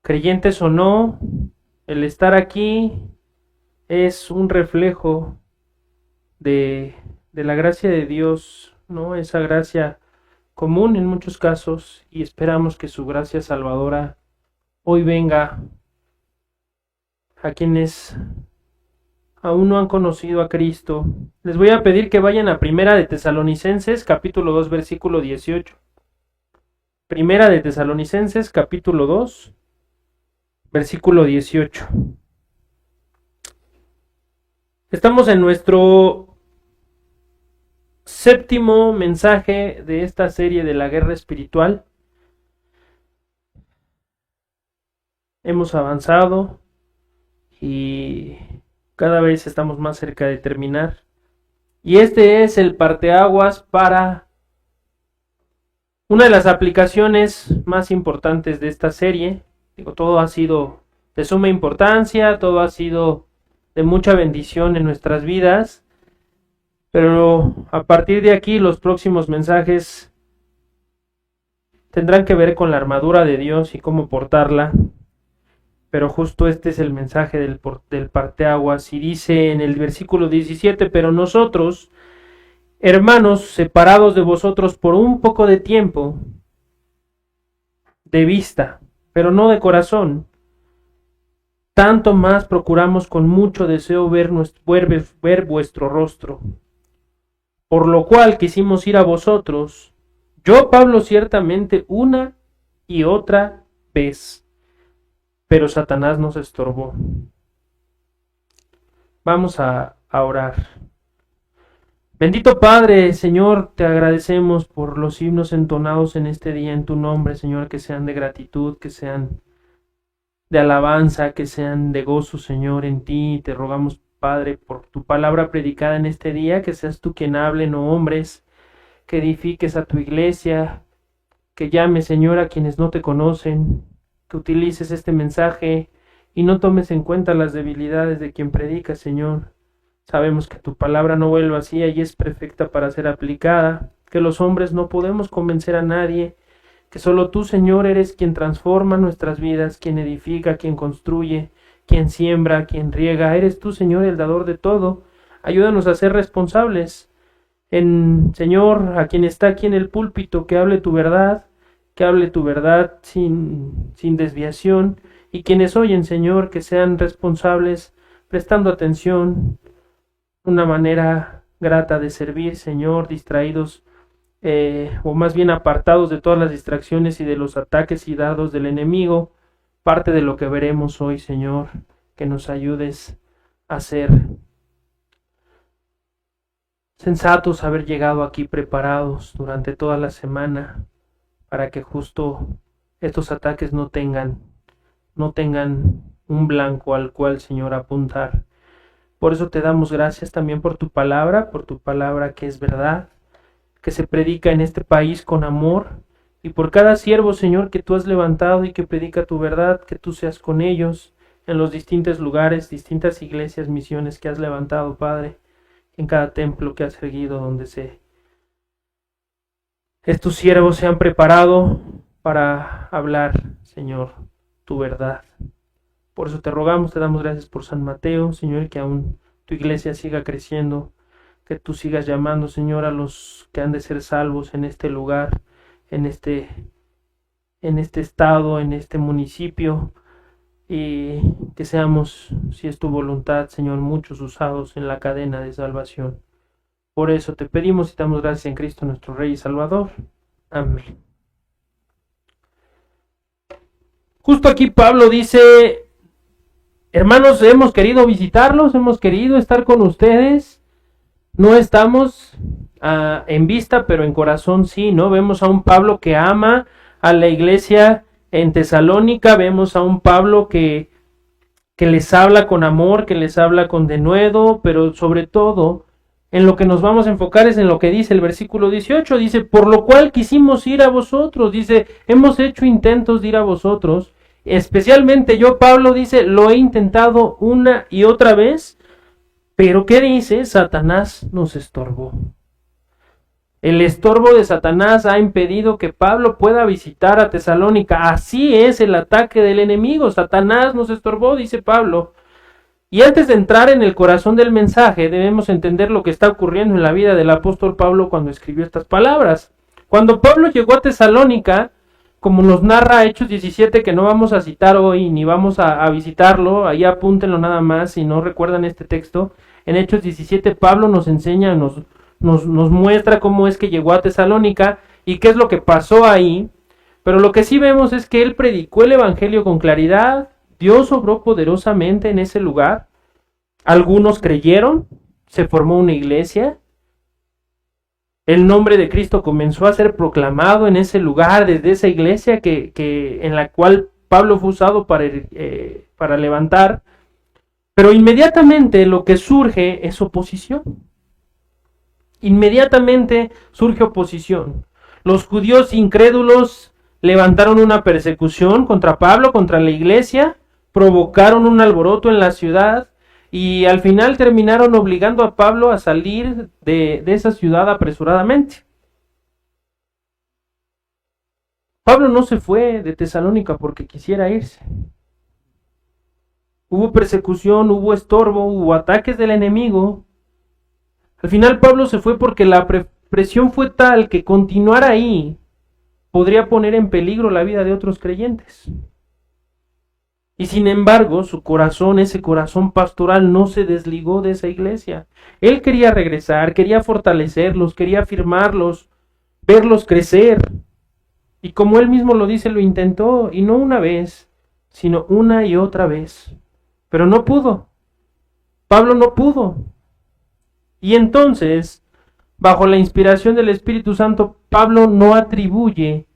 creyentes o no, el estar aquí es un reflejo de la gracia de Dios, ¿no? Esa gracia común en muchos casos, y esperamos que su gracia salvadora hoy venga a quienes aún no han conocido a Cristo. Les voy a pedir que vayan a Primera de Tesalonicenses, capítulo 2, versículo 18. Primera de Tesalonicenses, capítulo 2, versículo 18. Estamos en nuestro séptimo mensaje de esta serie de la guerra espiritual. Hemos avanzado y cada vez estamos más cerca de terminar. Y este es el parteaguas para una de las aplicaciones más importantes de esta serie. Todo ha sido de suma importancia, todo ha sido de mucha bendición en nuestras vidas, pero a partir de aquí los próximos mensajes tendrán que ver con la armadura de Dios y cómo portarla. Pero justo este es el mensaje del parteaguas, y dice en el versículo 17: pero nosotros, hermanos, separados de vosotros por un poco de tiempo, de vista, pero no de corazón, tanto más procuramos con mucho deseo ver vuestro rostro, por lo cual quisimos ir a vosotros, yo, Pablo, ciertamente una y otra vez, pero Satanás nos estorbó. Vamos a orar. Bendito Padre, Señor, te agradecemos por los himnos entonados en este día en tu nombre, Señor, que sean de gratitud, que sean de alabanza, que sean de gozo, Señor, en ti. Te rogamos, Padre, por tu palabra predicada en este día, que seas tú quien hable, no hombres, que edifiques a tu iglesia, que llames, Señor, a quienes no te conocen, que utilices este mensaje y no tomes en cuenta las debilidades de quien predica, Señor. Sabemos que tu palabra no vuelve vacía y es perfecta para ser aplicada, que los hombres no podemos convencer a nadie, que solo tú, Señor, eres quien transforma nuestras vidas, quien edifica, quien construye, quien siembra, quien riega. Eres tú, Señor, el dador de todo. Ayúdanos a ser responsables. Señor, a quien está aquí en el púlpito, que hable tu verdad sin desviación, y quienes oyen, Señor, que sean responsables, prestando atención, una manera grata de servir, Señor, distraídos, o más bien apartados de todas las distracciones y de los ataques y dardos del enemigo. Parte de lo que veremos hoy, Señor, que nos ayudes a ser sensatos, haber llegado aquí preparados durante toda la semana, para que justo estos ataques no tengan un blanco al cual, Señor, apuntar. Por eso te damos gracias también por tu palabra que es verdad, que se predica en este país con amor, y por cada siervo, Señor, que tú has levantado y que predica tu verdad, que tú seas con ellos en los distintos lugares, distintas iglesias, misiones que has levantado, Padre, en cada templo que has erguido, donde estos siervos se han preparado para hablar, Señor, tu verdad. Por eso te rogamos, te damos gracias por San Mateo, Señor, que aún tu iglesia siga creciendo, que tú sigas llamando, Señor, a los que han de ser salvos en este lugar, en este estado, en este municipio, y que seamos, si es tu voluntad, Señor, muchos usados en la cadena de salvación. Por eso te pedimos y te damos gracias en Cristo nuestro Rey y Salvador. Amén. Justo aquí Pablo dice: hermanos, hemos querido visitarlos, hemos querido estar con ustedes. No estamos en vista, pero en corazón sí, ¿no? Vemos a un Pablo que ama a la iglesia en Tesalónica, vemos a un Pablo que les habla con amor, que les habla con denuedo, pero sobre todo en lo que nos vamos a enfocar es en lo que dice el versículo 18, dice: por lo cual quisimos ir a vosotros, dice, hemos hecho intentos de ir a vosotros, especialmente yo, Pablo, dice, lo he intentado una y otra vez, pero ¿qué dice? Satanás nos estorbó. El estorbo de Satanás ha impedido que Pablo pueda visitar a Tesalónica. Así es el ataque del enemigo. Satanás nos estorbó, dice Pablo. Y antes de entrar en el corazón del mensaje, debemos entender lo que está ocurriendo en la vida del apóstol Pablo cuando escribió estas palabras. Cuando Pablo llegó a Tesalónica, como nos narra Hechos 17, que no vamos a citar hoy, ni vamos a visitarlo, ahí apúntenlo nada más si no recuerdan este texto. En Hechos 17 Pablo nos enseña, nos muestra cómo es que llegó a Tesalónica y qué es lo que pasó ahí. Pero lo que sí vemos es que él predicó el evangelio con claridad. Dios obró poderosamente en ese lugar. Algunos creyeron, se formó una iglesia. El nombre de Cristo comenzó a ser proclamado en ese lugar, desde esa iglesia en la cual Pablo fue usado para levantar. Pero inmediatamente lo que surge es oposición. Inmediatamente surge oposición. Los judíos incrédulos levantaron una persecución contra Pablo, contra la iglesia, provocaron un alboroto en la ciudad y al final terminaron obligando a Pablo a salir de esa ciudad apresuradamente. Pablo no se fue de Tesalónica porque quisiera irse. Hubo persecución, hubo estorbo, hubo ataques del enemigo. Al final Pablo se fue porque la presión fue tal que continuar ahí podría poner en peligro la vida de otros creyentes. Y sin embargo, su corazón, ese corazón pastoral, no se desligó de esa iglesia. Él quería regresar, quería fortalecerlos, quería afirmarlos, verlos crecer. Y como él mismo lo dice, lo intentó, y no una vez, sino una y otra vez. Pero no pudo. Pablo no pudo. Y entonces, bajo la inspiración del Espíritu Santo, Pablo no atribuye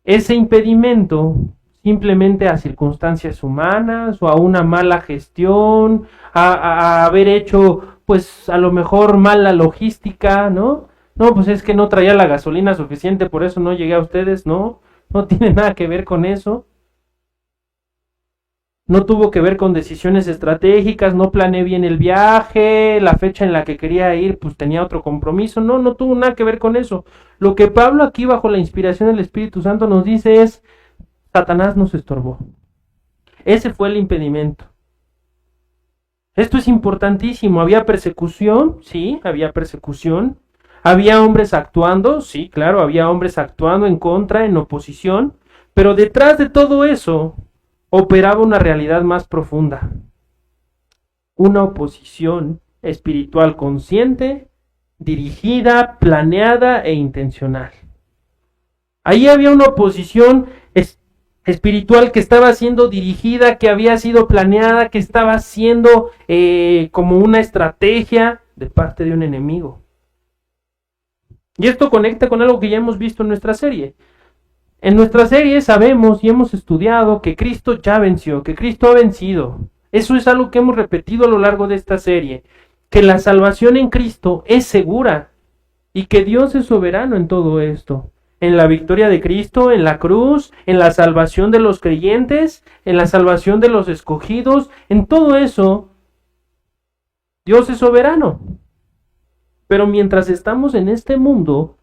ese impedimento simplemente a circunstancias humanas o a una mala gestión, a haber hecho, pues a lo mejor mala logística, ¿no? No, pues es que no traía la gasolina suficiente, por eso no llegué a ustedes, no tiene nada que ver con eso. No tuvo que ver con decisiones estratégicas, no planeé bien el viaje, la fecha en la que quería ir, pues tenía otro compromiso, no tuvo nada que ver con eso. Lo que Pablo aquí bajo la inspiración del Espíritu Santo nos dice es, Satanás nos estorbó. Ese fue el impedimento. Esto es importantísimo. ¿Había persecución? Sí, había persecución. ¿Había hombres actuando? Sí, claro, había hombres actuando en contra, en oposición. Pero detrás de todo eso operaba una realidad más profunda. Una oposición espiritual consciente, dirigida, planeada e intencional. Ahí había una oposición espiritual que estaba siendo dirigida, que había sido planeada, que estaba siendo como una estrategia de parte de un enemigo. Y esto conecta con algo que ya hemos visto en nuestra serie. En nuestra serie sabemos y hemos estudiado que Cristo ya venció, que Cristo ha vencido. Eso es algo que hemos repetido a lo largo de esta serie, que la salvación en Cristo es segura y que Dios es soberano en todo esto. En la victoria de Cristo, en la cruz, en la salvación de los creyentes, en la salvación de los escogidos, en todo eso, Dios es soberano. Pero mientras estamos en este mundo,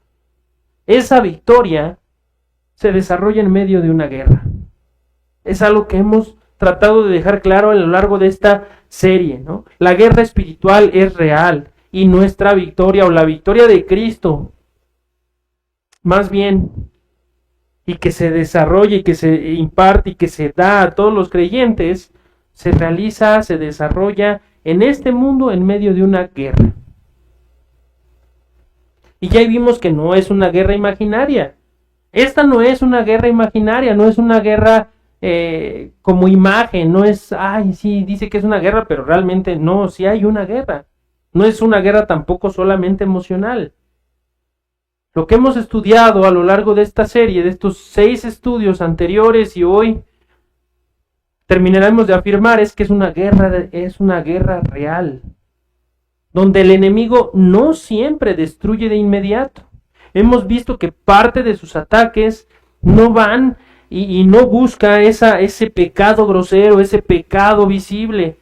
esa victoria se desarrolla en medio de una guerra. Es algo que hemos tratado de dejar claro a lo largo de esta serie, ¿no? La guerra espiritual es real y nuestra victoria o la victoria de Cristo, más bien, y que se desarrolla y que se imparte y que se da a todos los creyentes, se realiza, se desarrolla en este mundo en medio de una guerra. Y ya vimos que no es una guerra imaginaria. Esta no es una guerra imaginaria, no es una guerra como imagen, no es, sí, dice que es una guerra, pero realmente no, sí hay una guerra. No es una guerra tampoco solamente emocional. Lo que hemos estudiado a lo largo de esta serie, de estos 6 estudios anteriores y hoy terminaremos de afirmar, es que es una guerra real, donde el enemigo no siempre destruye de inmediato. Hemos visto que parte de sus ataques no van y no busca ese pecado grosero, ese pecado visible,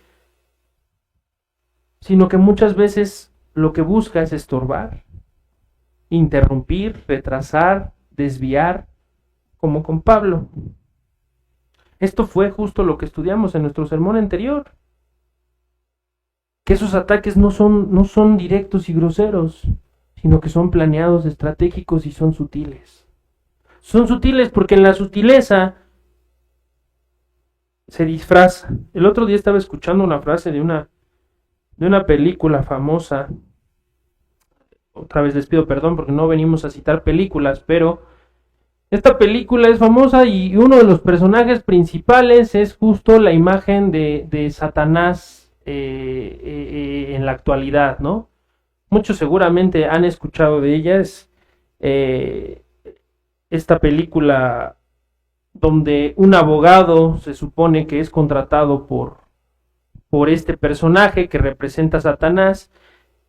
sino que muchas veces lo que busca es estorbar. interrumpir, retrasar, desviar, como con Pablo. Esto fue justo lo que estudiamos en nuestro sermón anterior. Que esos ataques no son directos y groseros, sino que son planeados, estratégicos y son sutiles. Son sutiles porque en la sutileza se disfraza. El otro día estaba escuchando una frase de una película famosa. Otra vez les pido perdón porque no venimos a citar películas, pero esta película es famosa y uno de los personajes principales es justo la imagen de Satanás en la actualidad, ¿no? Muchos seguramente han escuchado de ellas. Esta película donde un abogado se supone que es contratado por este personaje que representa a Satanás,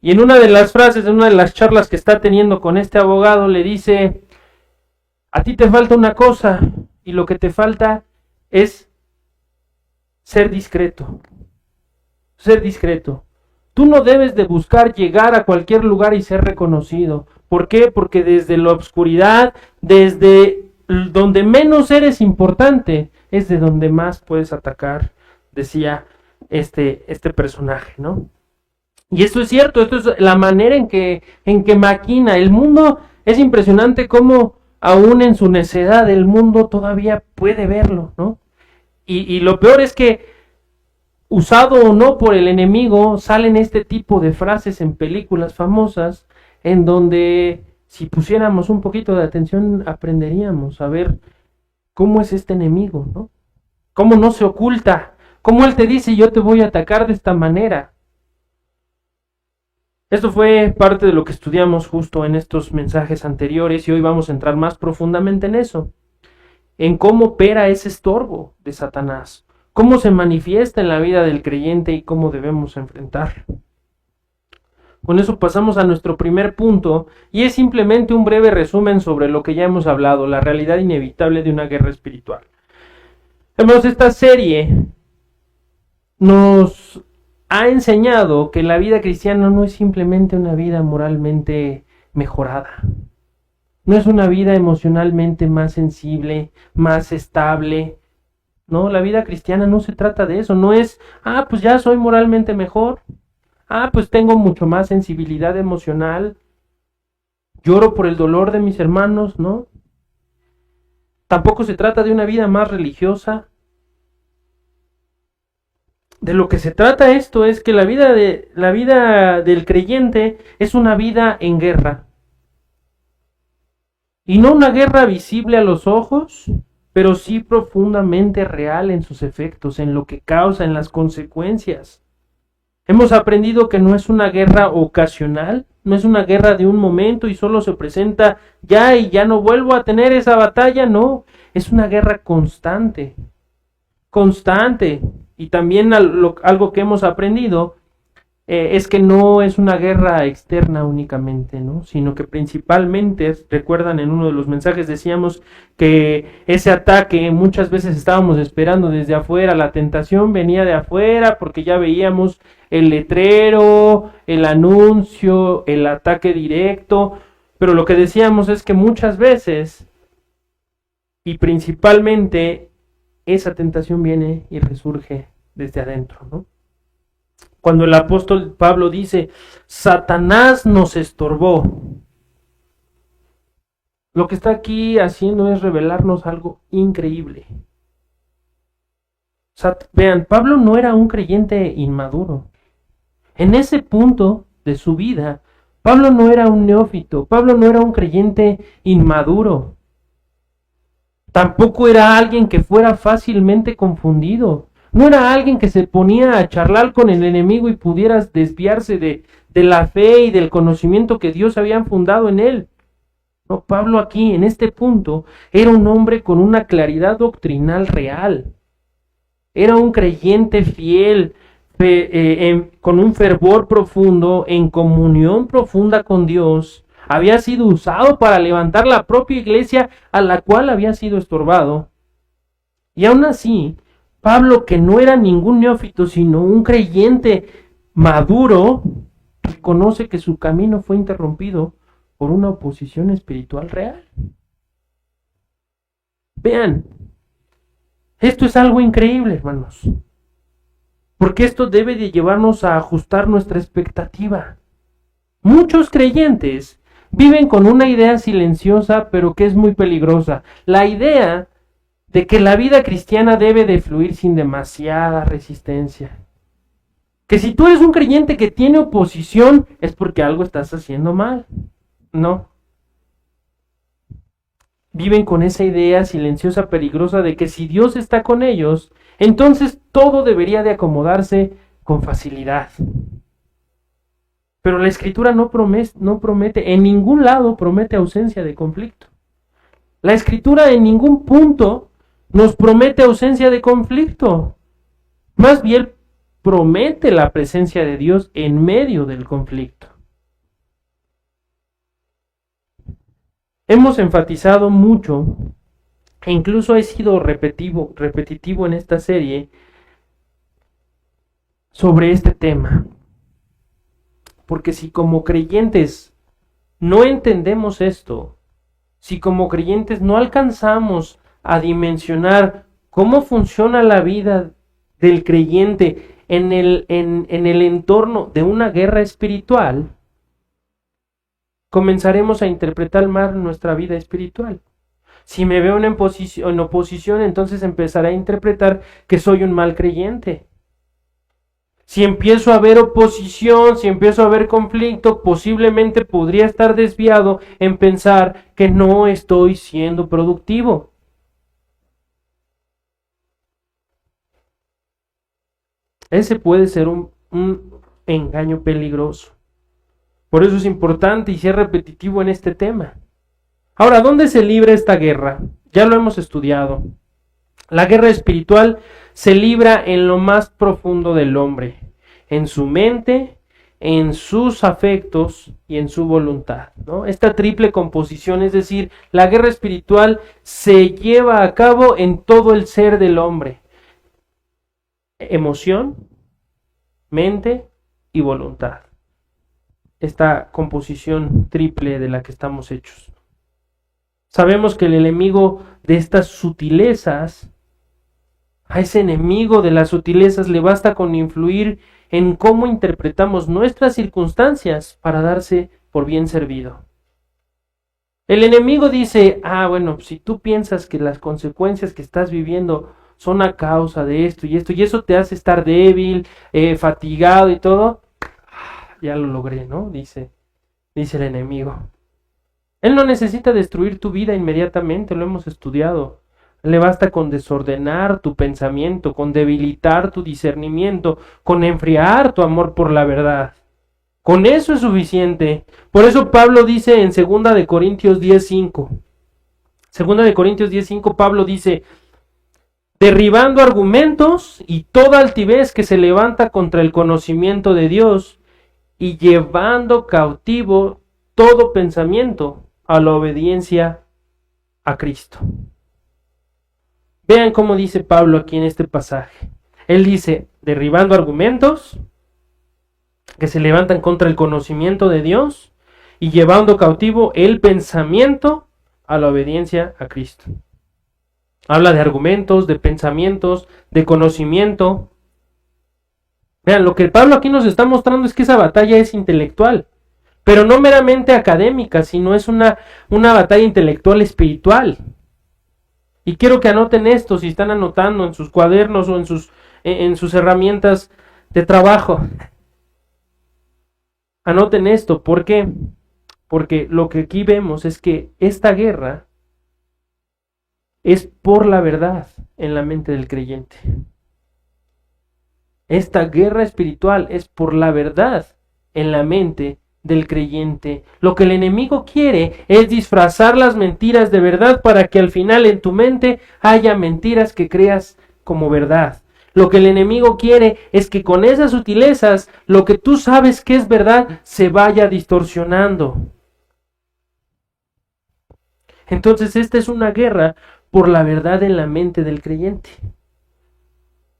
y en una de las frases, en una de las charlas que está teniendo con este abogado, le dice: a ti te falta una cosa, y lo que te falta es ser discreto. Ser discreto. Tú no debes de buscar llegar a cualquier lugar y ser reconocido. ¿Por qué? Porque desde la oscuridad, desde donde menos eres importante, es de donde más puedes atacar, decía este personaje, ¿no? Y esto es cierto, esto es la manera en que maquina. El mundo es impresionante cómo aún en su necedad el mundo todavía puede verlo, ¿no? Y lo peor es que, usado o no por el enemigo, salen este tipo de frases en películas famosas en donde, si pusiéramos un poquito de atención, aprenderíamos a ver cómo es este enemigo, ¿no? Cómo no se oculta, cómo él te dice: yo te voy a atacar de esta manera. Esto fue parte de lo que estudiamos justo en estos mensajes anteriores, y hoy vamos a entrar más profundamente en eso, en cómo opera ese estorbo de Satanás, cómo se manifiesta en la vida del creyente y cómo debemos enfrentar. Con eso pasamos a nuestro primer punto, y es simplemente un breve resumen sobre lo que ya hemos hablado, la realidad inevitable de una guerra espiritual. Hermanos, esta serie nos ha enseñado que la vida cristiana no es simplemente una vida moralmente mejorada. No es una vida emocionalmente más sensible, más estable. No, la vida cristiana no se trata de eso. No es: pues ya soy moralmente mejor. Pues tengo mucho más sensibilidad emocional. Lloro por el dolor de mis hermanos, ¿no? Tampoco se trata de una vida más religiosa. De lo que se trata esto es que la vida del creyente es una vida en guerra. Y no una guerra visible a los ojos, pero sí profundamente real en sus efectos, en lo que causa, en las consecuencias. Hemos aprendido que no es una guerra ocasional, no es una guerra de un momento y solo se presenta ya y ya no vuelvo a tener esa batalla, no, es una guerra constante. Y también algo que hemos aprendido es que no es una guerra externa únicamente, ¿no? Sino que principalmente, recuerdan, en uno de los mensajes decíamos que ese ataque muchas veces estábamos esperando desde afuera, la tentación venía de afuera porque ya veíamos el letrero, el anuncio, el ataque directo, pero lo que decíamos es que muchas veces y principalmente esa tentación viene y resurge desde adentro, ¿no? Cuando el apóstol Pablo dice: Satanás nos estorbó, lo que está aquí haciendo es revelarnos algo increíble. Vean, Pablo no era un creyente inmaduro. En ese punto de su vida, Pablo no era un neófito, Pablo no era un creyente inmaduro. Tampoco era alguien que fuera fácilmente confundido. No era alguien que se ponía a charlar con el enemigo y pudieras desviarse de la fe y del conocimiento que Dios había fundado en él. No, Pablo aquí, en este punto, era un hombre con una claridad doctrinal real. Era un creyente fiel, con un fervor profundo, en comunión profunda con Dios. Había sido usado para levantar la propia iglesia a la cual había sido estorbado. Y aún así, Pablo, que no era ningún neófito, sino un creyente maduro, reconoce que su camino fue interrumpido por una oposición espiritual real. Vean, esto es algo increíble, hermanos, porque esto debe de llevarnos a ajustar nuestra expectativa. Muchos creyentes viven con una idea silenciosa, pero que es muy peligrosa. La idea de que la vida cristiana debe de fluir sin demasiada resistencia. Que si tú eres un creyente que tiene oposición, es porque algo estás haciendo mal. No. Viven con esa idea silenciosa, peligrosa de que si Dios está con ellos, entonces todo debería de acomodarse con facilidad. Pero la Escritura no promete, en ningún lado promete ausencia de conflicto. La Escritura en ningún punto nos promete ausencia de conflicto. Más bien promete la presencia de Dios en medio del conflicto. Hemos enfatizado mucho, e incluso he sido repetitivo en esta serie, sobre este tema. Porque si como creyentes no entendemos esto, si como creyentes no alcanzamos a dimensionar cómo funciona la vida del creyente en el entorno de una guerra espiritual, comenzaremos a interpretar mal nuestra vida espiritual. Si me veo en oposición, entonces empezaré a interpretar que soy un mal creyente. Si empiezo a ver oposición, si empiezo a ver conflicto, posiblemente podría estar desviado en pensar que no estoy siendo productivo. Ese puede ser un engaño peligroso. Por eso es importante y ser repetitivo en este tema. Ahora, ¿dónde se libra esta guerra? Ya lo hemos estudiado. La guerra espiritual se libra en lo más profundo del hombre, en su mente, en sus afectos y en su voluntad, ¿no? Esta triple composición, es decir, la guerra espiritual se lleva a cabo en todo el ser del hombre. Emoción, mente y voluntad. Esta composición triple de la que estamos hechos. Sabemos que el enemigo de estas sutilezas, a ese enemigo de las sutilezas le basta con influir en cómo interpretamos nuestras circunstancias para darse por bien servido. El enemigo dice, bueno, si tú piensas que las consecuencias que estás viviendo son a causa de esto y eso te hace estar débil, fatigado y todo, ya lo logré, ¿no? Dice el enemigo. Él no necesita destruir tu vida inmediatamente, lo hemos estudiado. Le basta con desordenar tu pensamiento, con debilitar tu discernimiento, con enfriar tu amor por la verdad. Con eso es suficiente. Por eso Pablo dice en 2 de Corintios 10:5. 2 de Corintios 10:5 Pablo dice, derribando argumentos y toda altivez que se levanta contra el conocimiento de Dios, y llevando cautivo todo pensamiento a la obediencia a Cristo. Vean cómo dice Pablo aquí en este pasaje. Él dice, derribando argumentos que se levantan contra el conocimiento de Dios y llevando cautivo el pensamiento a la obediencia a Cristo. Habla de argumentos, de pensamientos, de conocimiento. Vean, lo que Pablo aquí nos está mostrando es que esa batalla es intelectual, pero no meramente académica, sino es una batalla intelectual espiritual. Y quiero que anoten esto si están anotando en sus cuadernos o en sus herramientas de trabajo. Anoten esto, ¿por qué? Porque lo que aquí vemos es que esta guerra es por la verdad en la mente del creyente. Esta guerra espiritual es por la verdad en la mente del creyente. Lo que el enemigo quiere es disfrazar las mentiras de verdad para que al final en tu mente haya mentiras que creas como verdad. Lo que el enemigo quiere es que con esas sutilezas, lo que tú sabes que es verdad se vaya distorsionando. Entonces esta es una guerra por la verdad en la mente del creyente.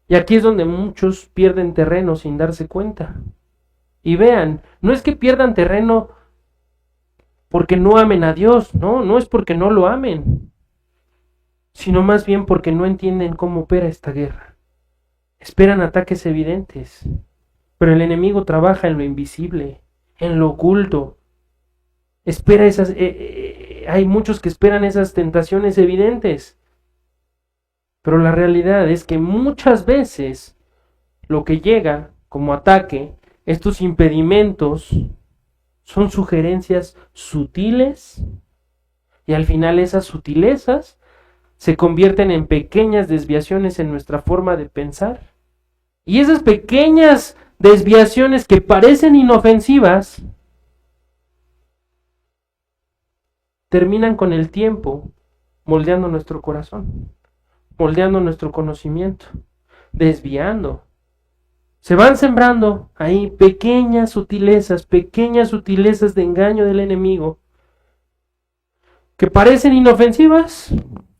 Y aquí es donde muchos pierden terreno sin darse cuenta. Y vean, no es que pierdan terreno porque no amen a Dios, no es porque no lo amen, sino más bien porque no entienden cómo opera esta guerra. Esperan ataques evidentes, pero el enemigo trabaja en lo invisible, en lo oculto. Espera esas, hay muchos que esperan esas tentaciones evidentes, pero la realidad es que muchas veces lo que llega como ataque, estos impedimentos, son sugerencias sutiles, y al final esas sutilezas se convierten en pequeñas desviaciones en nuestra forma de pensar. Y esas pequeñas desviaciones que parecen inofensivas terminan con el tiempo moldeando nuestro corazón, moldeando nuestro conocimiento, desviando. Se van sembrando ahí pequeñas sutilezas de engaño del enemigo que parecen inofensivas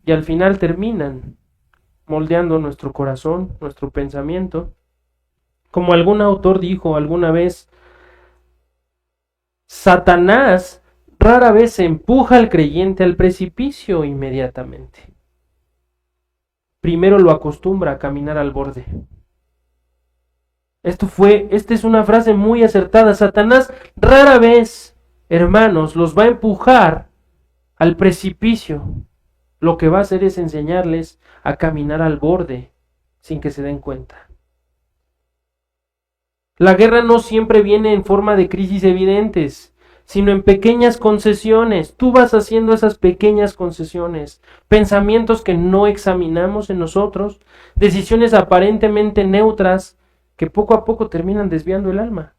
y al final terminan moldeando nuestro corazón, nuestro pensamiento. Como algún autor dijo alguna vez, Satanás rara vez empuja al creyente al precipicio inmediatamente. Primero lo acostumbra a caminar al borde. Esta es una frase muy acertada. Satanás rara vez, hermanos, los va a empujar al precipicio. Lo que va a hacer es enseñarles a caminar al borde sin que se den cuenta. La guerra no siempre viene en forma de crisis evidentes, sino en pequeñas concesiones. Tú vas haciendo esas pequeñas concesiones, pensamientos que no examinamos en nosotros, decisiones aparentemente neutras que poco a poco terminan desviando el alma.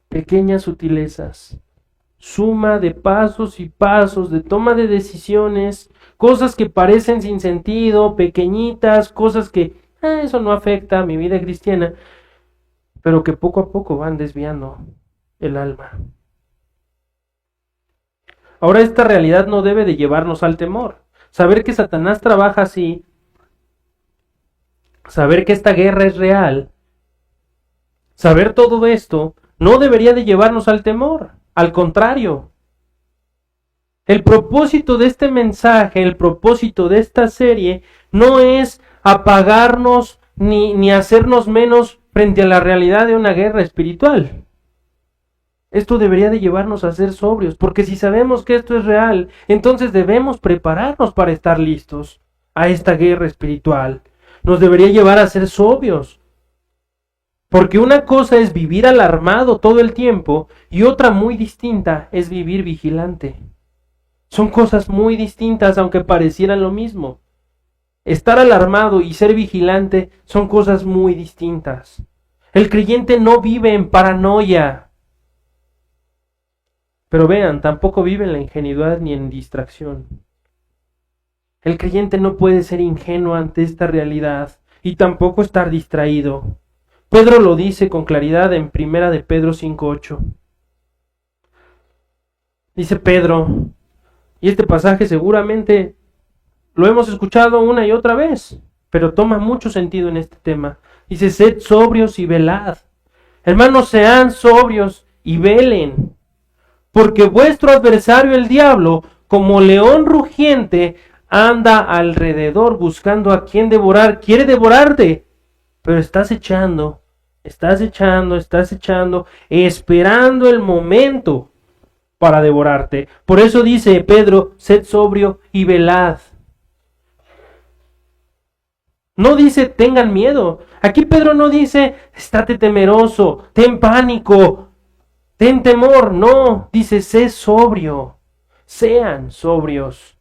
Pequeñas sutilezas, suma de pasos y pasos, de toma de decisiones, cosas que parecen sin sentido, pequeñitas, cosas que eso no afecta a mi vida cristiana, pero que poco a poco van desviando el alma. Ahora, esta realidad no debe de llevarnos al temor. Saber que Satanás trabaja así, saber que esta guerra es real, saber todo esto, no debería de llevarnos al temor. Al contrario, el propósito de este mensaje, el propósito de esta serie, no es apagarnos ni hacernos menos frente a la realidad de una guerra espiritual. Esto debería de llevarnos a ser sobrios, porque si sabemos que esto es real, entonces debemos prepararnos para estar listos a esta guerra espiritual. Nos debería llevar a ser sobrios. Porque una cosa es vivir alarmado todo el tiempo y otra muy distinta es vivir vigilante. Son cosas muy distintas aunque parecieran lo mismo. Estar alarmado y ser vigilante son cosas muy distintas. El creyente no vive en paranoia. Pero vean, tampoco vive en la ingenuidad ni en distracción. El creyente no puede ser ingenuo ante esta realidad y tampoco estar distraído. Pedro lo dice con claridad en 1 de Pedro 5:8. Dice Pedro, y este pasaje seguramente lo hemos escuchado una y otra vez, pero toma mucho sentido en este tema. Dice, sed sobrios y velad. Hermanos, sean sobrios y velen, porque vuestro adversario el diablo, como león rugiente, anda alrededor buscando a quien devorar. Quiere devorarte, pero estás echando, esperando el momento para devorarte. Por eso dice Pedro, sed sobrio y velad. No dice tengan miedo. Aquí Pedro no dice estate temeroso, ten pánico, ten temor. No, dice sé sobrio, sean sobrios.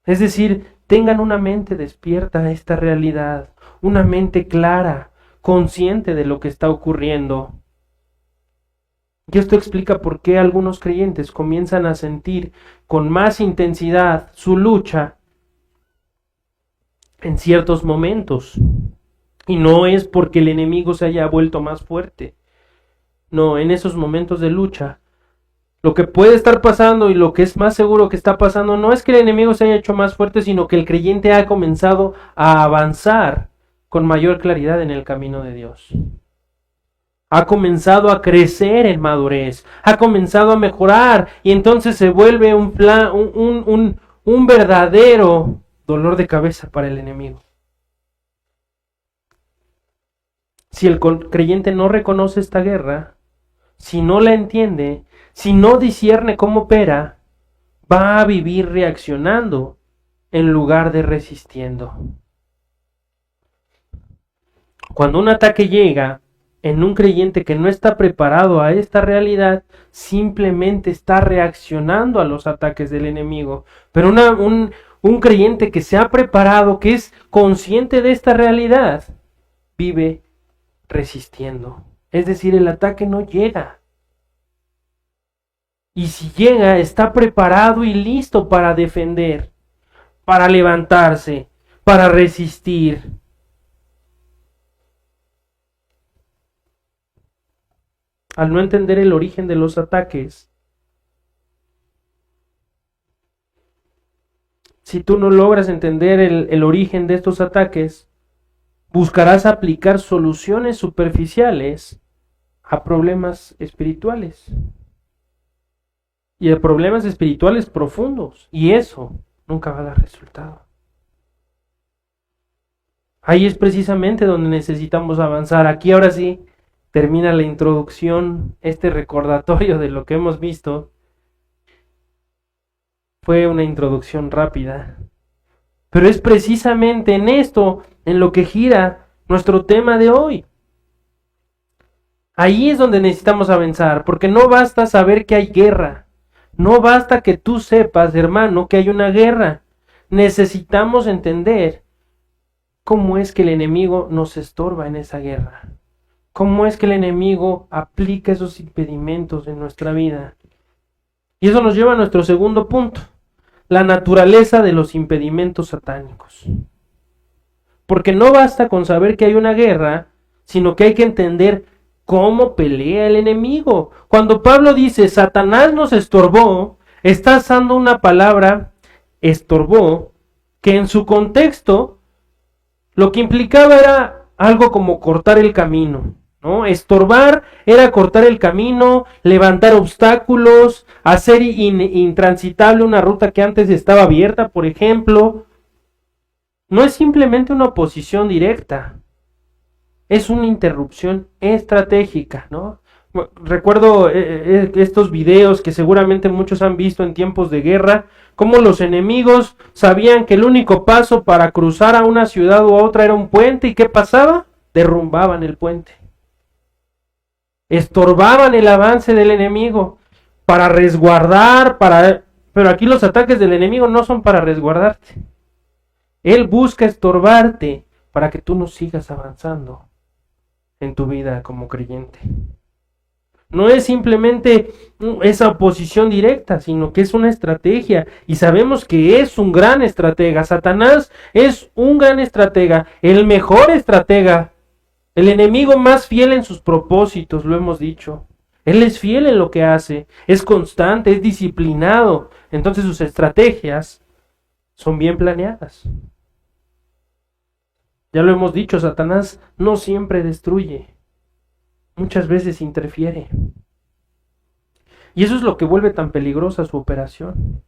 Es decir, tengan una mente despierta a esta realidad, una mente clara, consciente de lo que está ocurriendo. Y esto explica por qué algunos creyentes comienzan a sentir con más intensidad su lucha en ciertos momentos. Y no es porque el enemigo se haya vuelto más fuerte. No, en esos momentos de lucha, lo que puede estar pasando y lo que es más seguro que está pasando no es que el enemigo se haya hecho más fuerte, sino que el creyente ha comenzado a avanzar con mayor claridad en el camino de Dios. ha comenzado a crecer en madurez, ha comenzado a mejorar y entonces se vuelve un verdadero dolor de cabeza para el enemigo. Si el creyente no reconoce esta guerra, si no la entiende, si no discierne cómo opera, va a vivir reaccionando en lugar de resistiendo. Cuando un ataque llega en un creyente que no está preparado a esta realidad, simplemente está reaccionando a los ataques del enemigo. Pero un creyente que se ha preparado, que es consciente de esta realidad, vive resistiendo. Es decir, el ataque no llega. Y si llega, está preparado y listo para defender, para levantarse, para resistir. Al no entender el origen de los ataques, si tú no logras entender el origen de estos ataques, buscarás aplicar soluciones superficiales a problemas espirituales. Y a problemas espirituales profundos. Y eso nunca va a dar resultado. Ahí es precisamente donde necesitamos avanzar. Aquí ahora sí termina la introducción, este recordatorio de lo que hemos visto. Fue una introducción rápida. Pero es precisamente en esto en lo que gira nuestro tema de hoy. Ahí es donde necesitamos avanzar, porque no basta saber que hay guerra. No basta que tú sepas, hermano, que hay una guerra. Necesitamos entender cómo es que el enemigo nos estorba en esa guerra. Cómo es que el enemigo aplica esos impedimentos en nuestra vida. Y eso nos lleva a nuestro segundo punto. La naturaleza de los impedimentos satánicos. Porque no basta con saber que hay una guerra, sino que hay que entender cómo pelea el enemigo. Cuando Pablo dice Satanás nos estorbó, está usando una palabra estorbó, que en su contexto lo que implicaba era algo como cortar el camino, ¿no? Estorbar era cortar el camino, levantar obstáculos, hacer intransitable una ruta que antes estaba abierta, por ejemplo. No es simplemente una oposición directa, es una interrupción estratégica, ¿no? Recuerdo estos videos que seguramente muchos han visto en tiempos de guerra, cómo los enemigos sabían que el único paso para cruzar a una ciudad u a otra era un puente, ¿y qué pasaba? Derrumbaban el puente. Estorbaban el avance del enemigo para resguardar, pero aquí los ataques del enemigo no son para resguardarte. Él busca estorbarte para que tú no sigas avanzando en tu vida como creyente. No es simplemente esa oposición directa, sino que es una estrategia. Y sabemos que es un gran estratega. Satanás es un gran estratega, el mejor estratega, el enemigo más fiel en sus propósitos, lo hemos dicho. Él es fiel en lo que hace, es constante, es disciplinado. Entonces sus estrategias son bien planeadas. Ya lo hemos dicho, Satanás no siempre destruye, muchas veces interfiere. Y eso es lo que vuelve tan peligrosa su operación.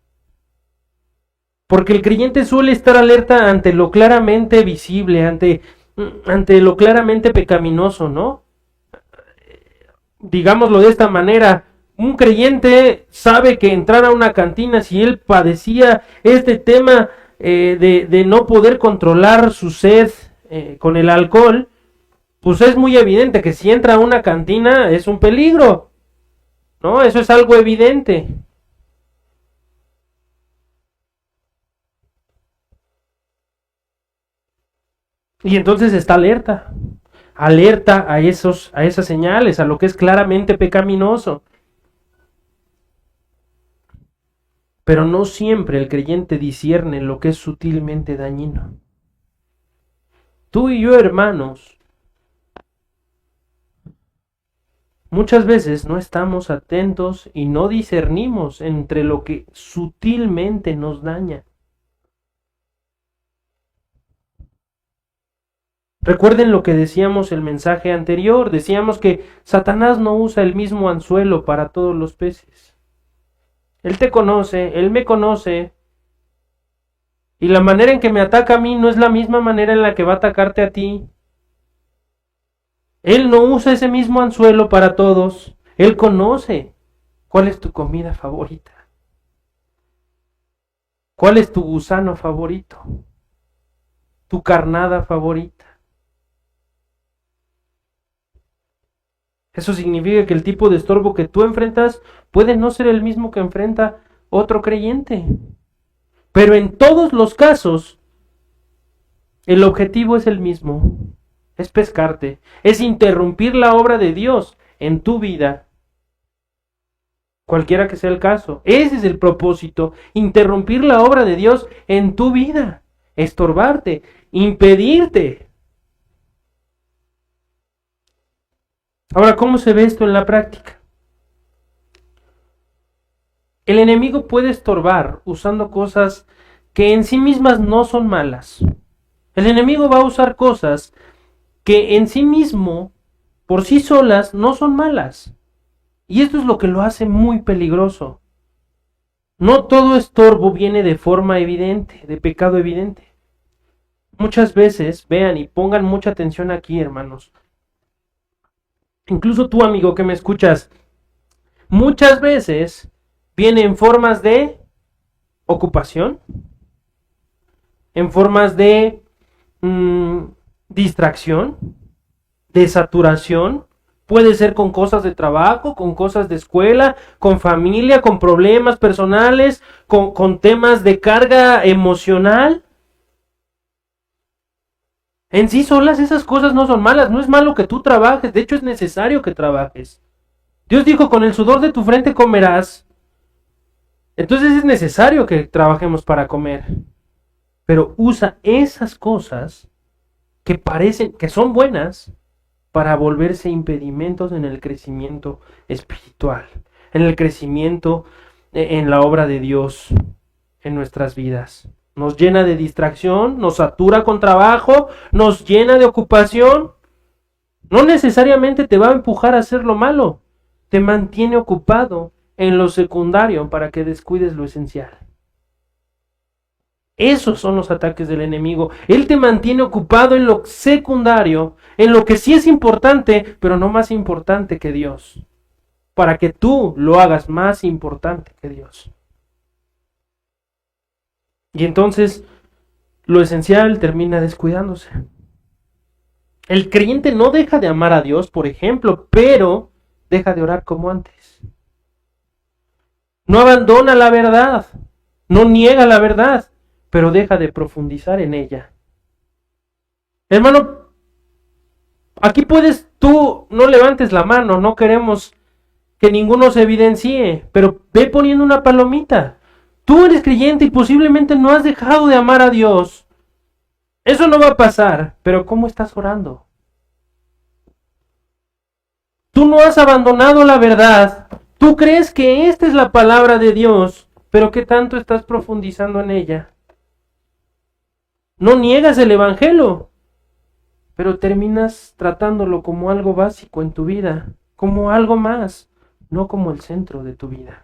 Porque el creyente suele estar alerta ante lo claramente visible, ante lo claramente pecaminoso, ¿no? Digámoslo de esta manera, un creyente sabe que entrar a una cantina, si él padecía este tema de no poder controlar su sed con el alcohol, pues es muy evidente que si entra a una cantina es un peligro, ¿no? Eso es algo evidente. Y entonces está alerta a esas señales, a lo que es claramente pecaminoso. Pero no siempre el creyente discierne lo que es sutilmente dañino. Tú y yo, hermanos, muchas veces no estamos atentos y no discernimos entre lo que sutilmente nos daña. Recuerden lo que decíamos el mensaje anterior. Decíamos que Satanás no usa el mismo anzuelo para todos los peces. Él te conoce, Él me conoce. Y la manera en que me ataca a mí no es la misma manera en la que va a atacarte a ti. Él no usa ese mismo anzuelo para todos. Él conoce cuál es tu comida favorita. ¿Cuál es tu gusano favorito? ¿Tu carnada favorita? Eso significa que el tipo de estorbo que tú enfrentas puede no ser el mismo que enfrenta otro creyente. Pero en todos los casos, el objetivo es el mismo. Es pescarte, es interrumpir la obra de Dios en tu vida. Cualquiera que sea el caso. Ese es el propósito, interrumpir la obra de Dios en tu vida. Estorbarte, impedirte. Ahora, ¿cómo se ve esto en la práctica? El enemigo puede estorbar usando cosas que en sí mismas no son malas. El enemigo va a usar cosas que en sí mismo, por sí solas, no son malas. Y esto es lo que lo hace muy peligroso. No todo estorbo viene de forma evidente, de pecado evidente. Muchas veces, vean y pongan mucha atención aquí, hermanos. Incluso tú, amigo, que me escuchas, muchas veces viene en formas de ocupación, en formas de distracción, de saturación. Puede ser con cosas de trabajo, con cosas de escuela, con familia, con problemas personales, con temas de carga emocional. En sí solas esas cosas no son malas, no es malo que tú trabajes, de hecho es necesario que trabajes. Dios dijo, con el sudor de tu frente comerás. Entonces es necesario que trabajemos para comer. Pero usa esas cosas que parecen, que son buenas, para volverse impedimentos en el crecimiento espiritual, en el crecimiento en la obra de Dios en nuestras vidas. Nos llena de distracción, nos satura con trabajo, nos llena de ocupación. No necesariamente te va a empujar a hacer lo malo, te mantiene ocupado en lo secundario para que descuides lo esencial. Esos son los ataques del enemigo. Él te mantiene ocupado en lo secundario, en lo que sí es importante, pero no más importante que Dios, para que tú lo hagas más importante que Dios. Y entonces lo esencial termina descuidándose. El creyente no deja de amar a Dios, por ejemplo, pero deja de orar como antes. No abandona la verdad, no niega la verdad, pero deja de profundizar en ella. Hermano, aquí puedes tú, no levantes la mano, no queremos que ninguno se evidencie, pero ve poniendo una palomita. Tú eres creyente y posiblemente no has dejado de amar a Dios. Eso no va a pasar, pero ¿cómo estás orando? Tú no has abandonado la verdad. Tú crees que esta es la palabra de Dios, pero ¿qué tanto estás profundizando en ella? No niegas el evangelio, pero terminas tratándolo como algo básico en tu vida, como algo más, no como el centro de tu vida.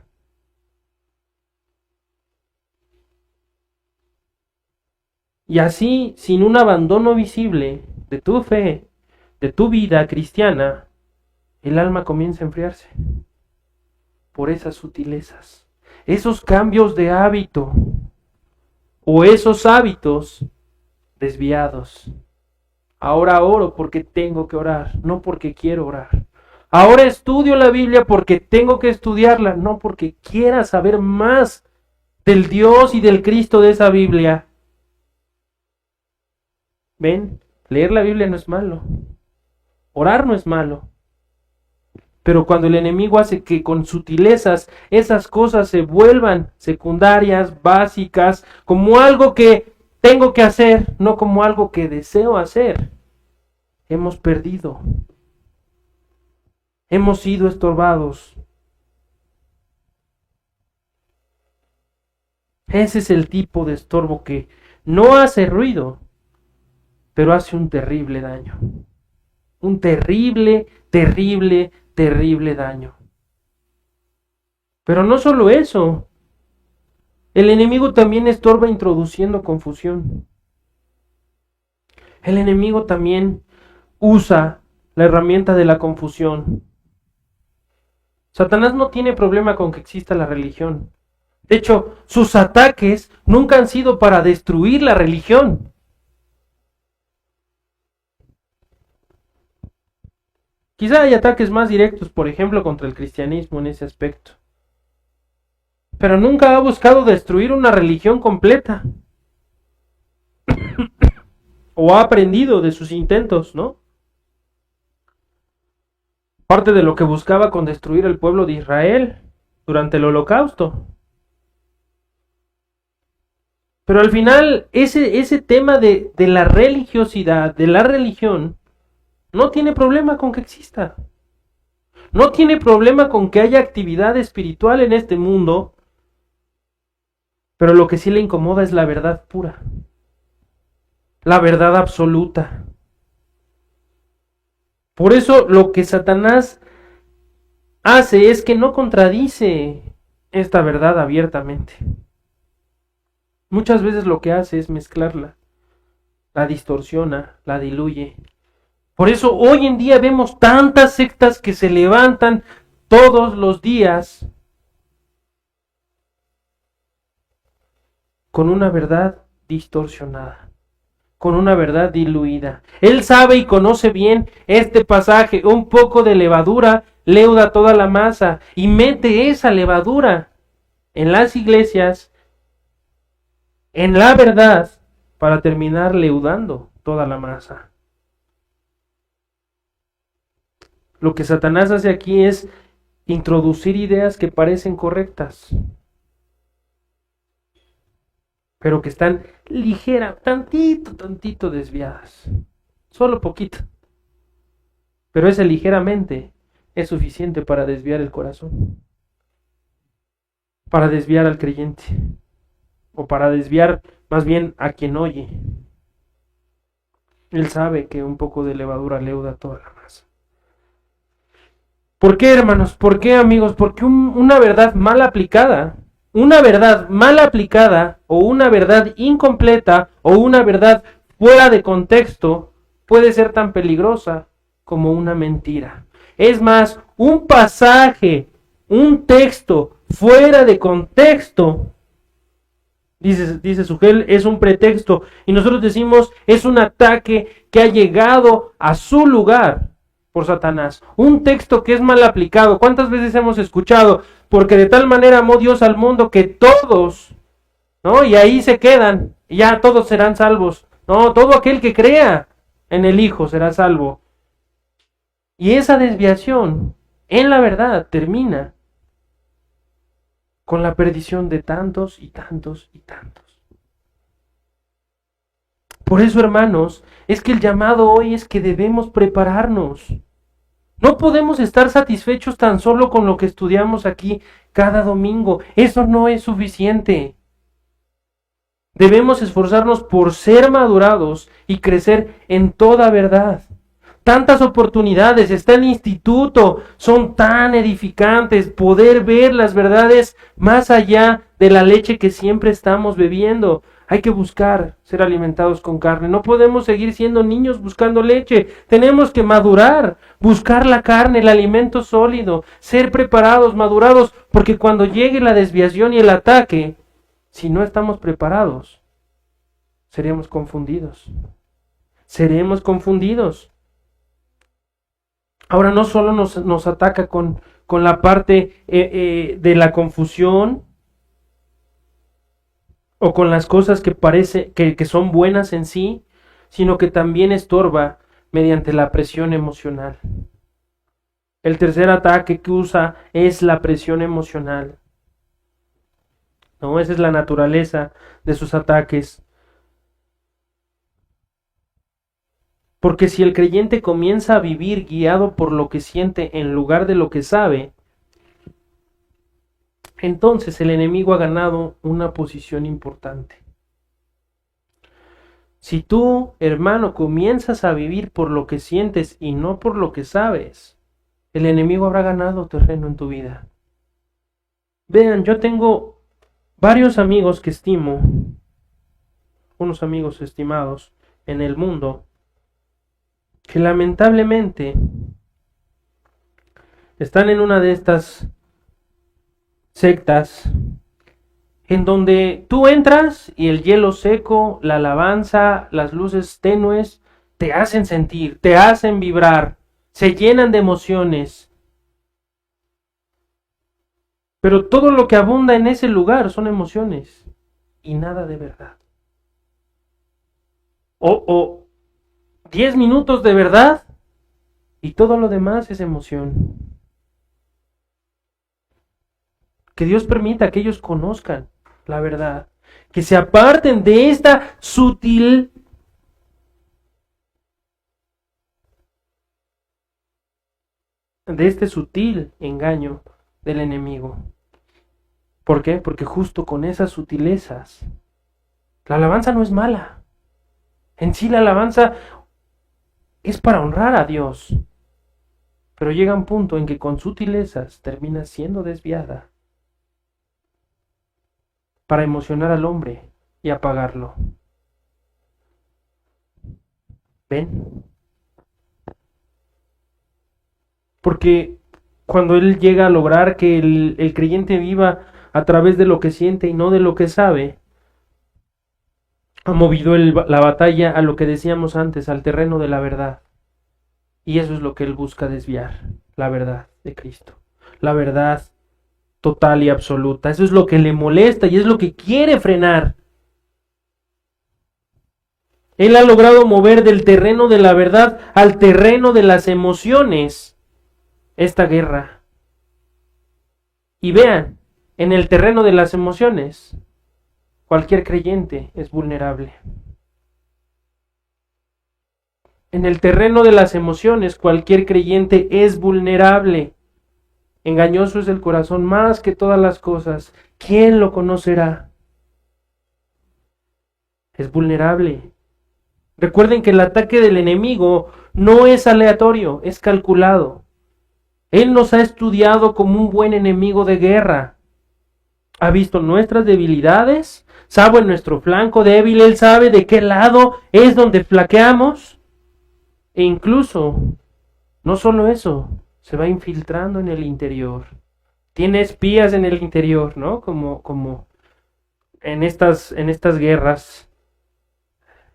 Y así, sin un abandono visible de tu fe, de tu vida cristiana, el alma comienza a enfriarse por esas sutilezas, esos cambios de hábito o esos hábitos desviados. Ahora oro porque tengo que orar, no porque quiero orar. Ahora estudio la Biblia porque tengo que estudiarla, no porque quiera saber más del Dios y del Cristo de esa Biblia. ¿Ven? Leer la Biblia no es malo. Orar no es malo. Pero cuando el enemigo hace que con sutilezas esas cosas se vuelvan secundarias, básicas, como algo que tengo que hacer, no como algo que deseo hacer, hemos perdido. Hemos sido estorbados. Ese es el tipo de estorbo que no hace ruido, pero hace un terrible daño. Un terrible, terrible, terrible daño. Pero no solo eso. El enemigo también estorba introduciendo confusión. El enemigo también usa la herramienta de la confusión. Satanás no tiene problema con que exista la religión. De hecho, sus ataques nunca han sido para destruir la religión. Quizá hay ataques más directos, por ejemplo, contra el cristianismo en ese aspecto. Pero nunca ha buscado destruir una religión completa. O ha aprendido de sus intentos, ¿no? Parte de lo que buscaba con destruir el pueblo de Israel durante el Holocausto. Pero al final, ese tema de la religiosidad, de la religión, no tiene problema con que exista. No tiene problema con que haya actividad espiritual en este mundo, pero lo que sí le incomoda es la verdad pura, la verdad absoluta. Por eso lo que Satanás hace es que no contradice esta verdad abiertamente. Muchas veces lo que hace es mezclarla, la distorsiona, la diluye. Por eso hoy en día vemos tantas sectas que se levantan todos los días con una verdad distorsionada, con una verdad diluida. Él sabe y conoce bien este pasaje. Un poco de levadura leuda toda la masa, y mete esa levadura en las iglesias, en la verdad, para terminar leudando toda la masa. Lo que Satanás hace aquí es introducir ideas que parecen correctas, pero que están tantito desviadas. Solo poquito. Pero ese ligeramente es suficiente para desviar el corazón. Para desviar al creyente. O para desviar más bien a quien oye. Él sabe que un poco de levadura leuda toda la masa. ¿Por qué, hermanos? ¿Por qué, amigos? Porque una verdad mal aplicada, o una verdad incompleta, o una verdad fuera de contexto, puede ser tan peligrosa como una mentira. Es más, un pasaje, un texto fuera de contexto, dice Sugel, es un pretexto, y nosotros decimos es un ataque que ha llegado a su lugar por Satanás. Un texto que es mal aplicado. ¿Cuántas veces hemos escuchado? Porque de tal manera amó Dios al mundo que todos, ¿no? Y ahí se quedan, y ya todos serán salvos. No, todo aquel que crea en el Hijo será salvo. Y esa desviación en la verdad termina con la perdición de tantos y tantos y tantos. Por eso, hermanos, es que el llamado hoy es que debemos prepararnos. No podemos estar satisfechos tan solo con lo que estudiamos aquí cada domingo. Eso no es suficiente. Debemos esforzarnos por ser madurados y crecer en toda verdad. Tantas oportunidades, está el instituto, son tan edificantes, poder ver las verdades más allá de la leche que siempre estamos bebiendo. Hay que buscar ser alimentados con carne. No podemos seguir siendo niños buscando leche. Tenemos que madurar, buscar la carne, el alimento sólido, ser preparados, madurados, porque cuando llegue la desviación y el ataque, si no estamos preparados, seremos confundidos. Seremos confundidos. Ahora no solo nos ataca con la parte de la confusión, o con las cosas que parece que son buenas en sí, sino que también estorba mediante la presión emocional. El tercer ataque que usa es la presión emocional. No, esa es la naturaleza de sus ataques. Porque si el creyente comienza a vivir guiado por lo que siente en lugar de lo que sabe, entonces el enemigo ha ganado una posición importante. Si tú, hermano, comienzas a vivir por lo que sientes y no por lo que sabes, el enemigo habrá ganado terreno en tu vida. Vean, yo tengo varios amigos que estimo, unos amigos estimados en el mundo, que lamentablemente están en una de estas sectas en donde tú entras y el hielo seco, la alabanza, las luces tenues te hacen sentir, te hacen vibrar, se llenan de emociones. Pero todo lo que abunda en ese lugar son emociones y nada de verdad. O 10 minutos de verdad y todo lo demás es emoción. Que Dios permita que ellos conozcan la verdad, que se aparten de esta sutil de este sutil engaño del enemigo. ¿Por qué? Porque justo con esas sutilezas, la alabanza no es mala. En sí la alabanza es para honrar a Dios. Pero llega un punto en que con sutilezas termina siendo desviada para emocionar al hombre y apagarlo. ¿Ven? Porque cuando él llega a lograr que el creyente viva a través de lo que siente y no de lo que sabe, ha movido la batalla a lo que decíamos antes, al terreno de la verdad. Y eso es lo que él busca desviar, la verdad de Cristo, la verdad total y absoluta. Eso es lo que le molesta y es lo que quiere frenar. Él ha logrado mover del terreno de la verdad al terreno de las emociones esta guerra. Y vean, en el terreno de las emociones, cualquier creyente es vulnerable. En el terreno de las emociones, cualquier creyente es vulnerable. Engañoso es el corazón más que todas las cosas. ¿Quién lo conocerá? Es vulnerable. Recuerden que el ataque del enemigo no es aleatorio, es calculado. Él nos ha estudiado como un buen enemigo de guerra. Ha visto nuestras debilidades, sabe nuestro flanco débil, él sabe de qué lado es donde flaqueamos. E incluso, no solo eso, se va infiltrando en el interior. Tiene espías en el interior, ¿no? Como en estas guerras.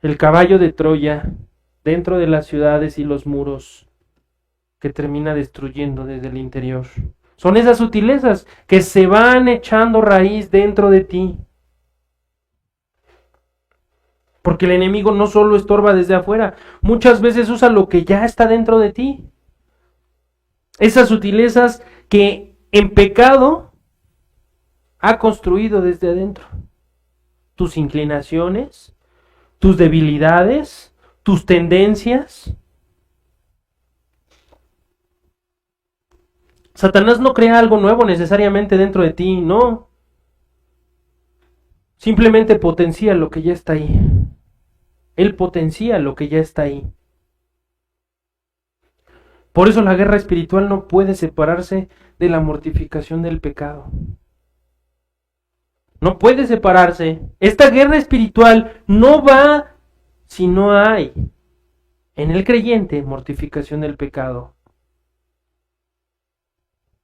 El caballo de Troya, dentro de las ciudades y los muros, que termina destruyendo desde el interior. Son esas sutilezas que se van echando raíz dentro de ti. Porque el enemigo no solo estorba desde afuera, muchas veces usa lo que ya está dentro de ti. Esas sutilezas que en pecado ha construido desde adentro. Tus inclinaciones, tus debilidades, tus tendencias. Satanás no crea algo nuevo necesariamente dentro de ti, no. Simplemente potencia lo que ya está ahí. Él potencia lo que ya está ahí. Por eso la guerra espiritual no puede separarse de la mortificación del pecado. No puede separarse. Esta guerra espiritual no va si no hay en el creyente mortificación del pecado.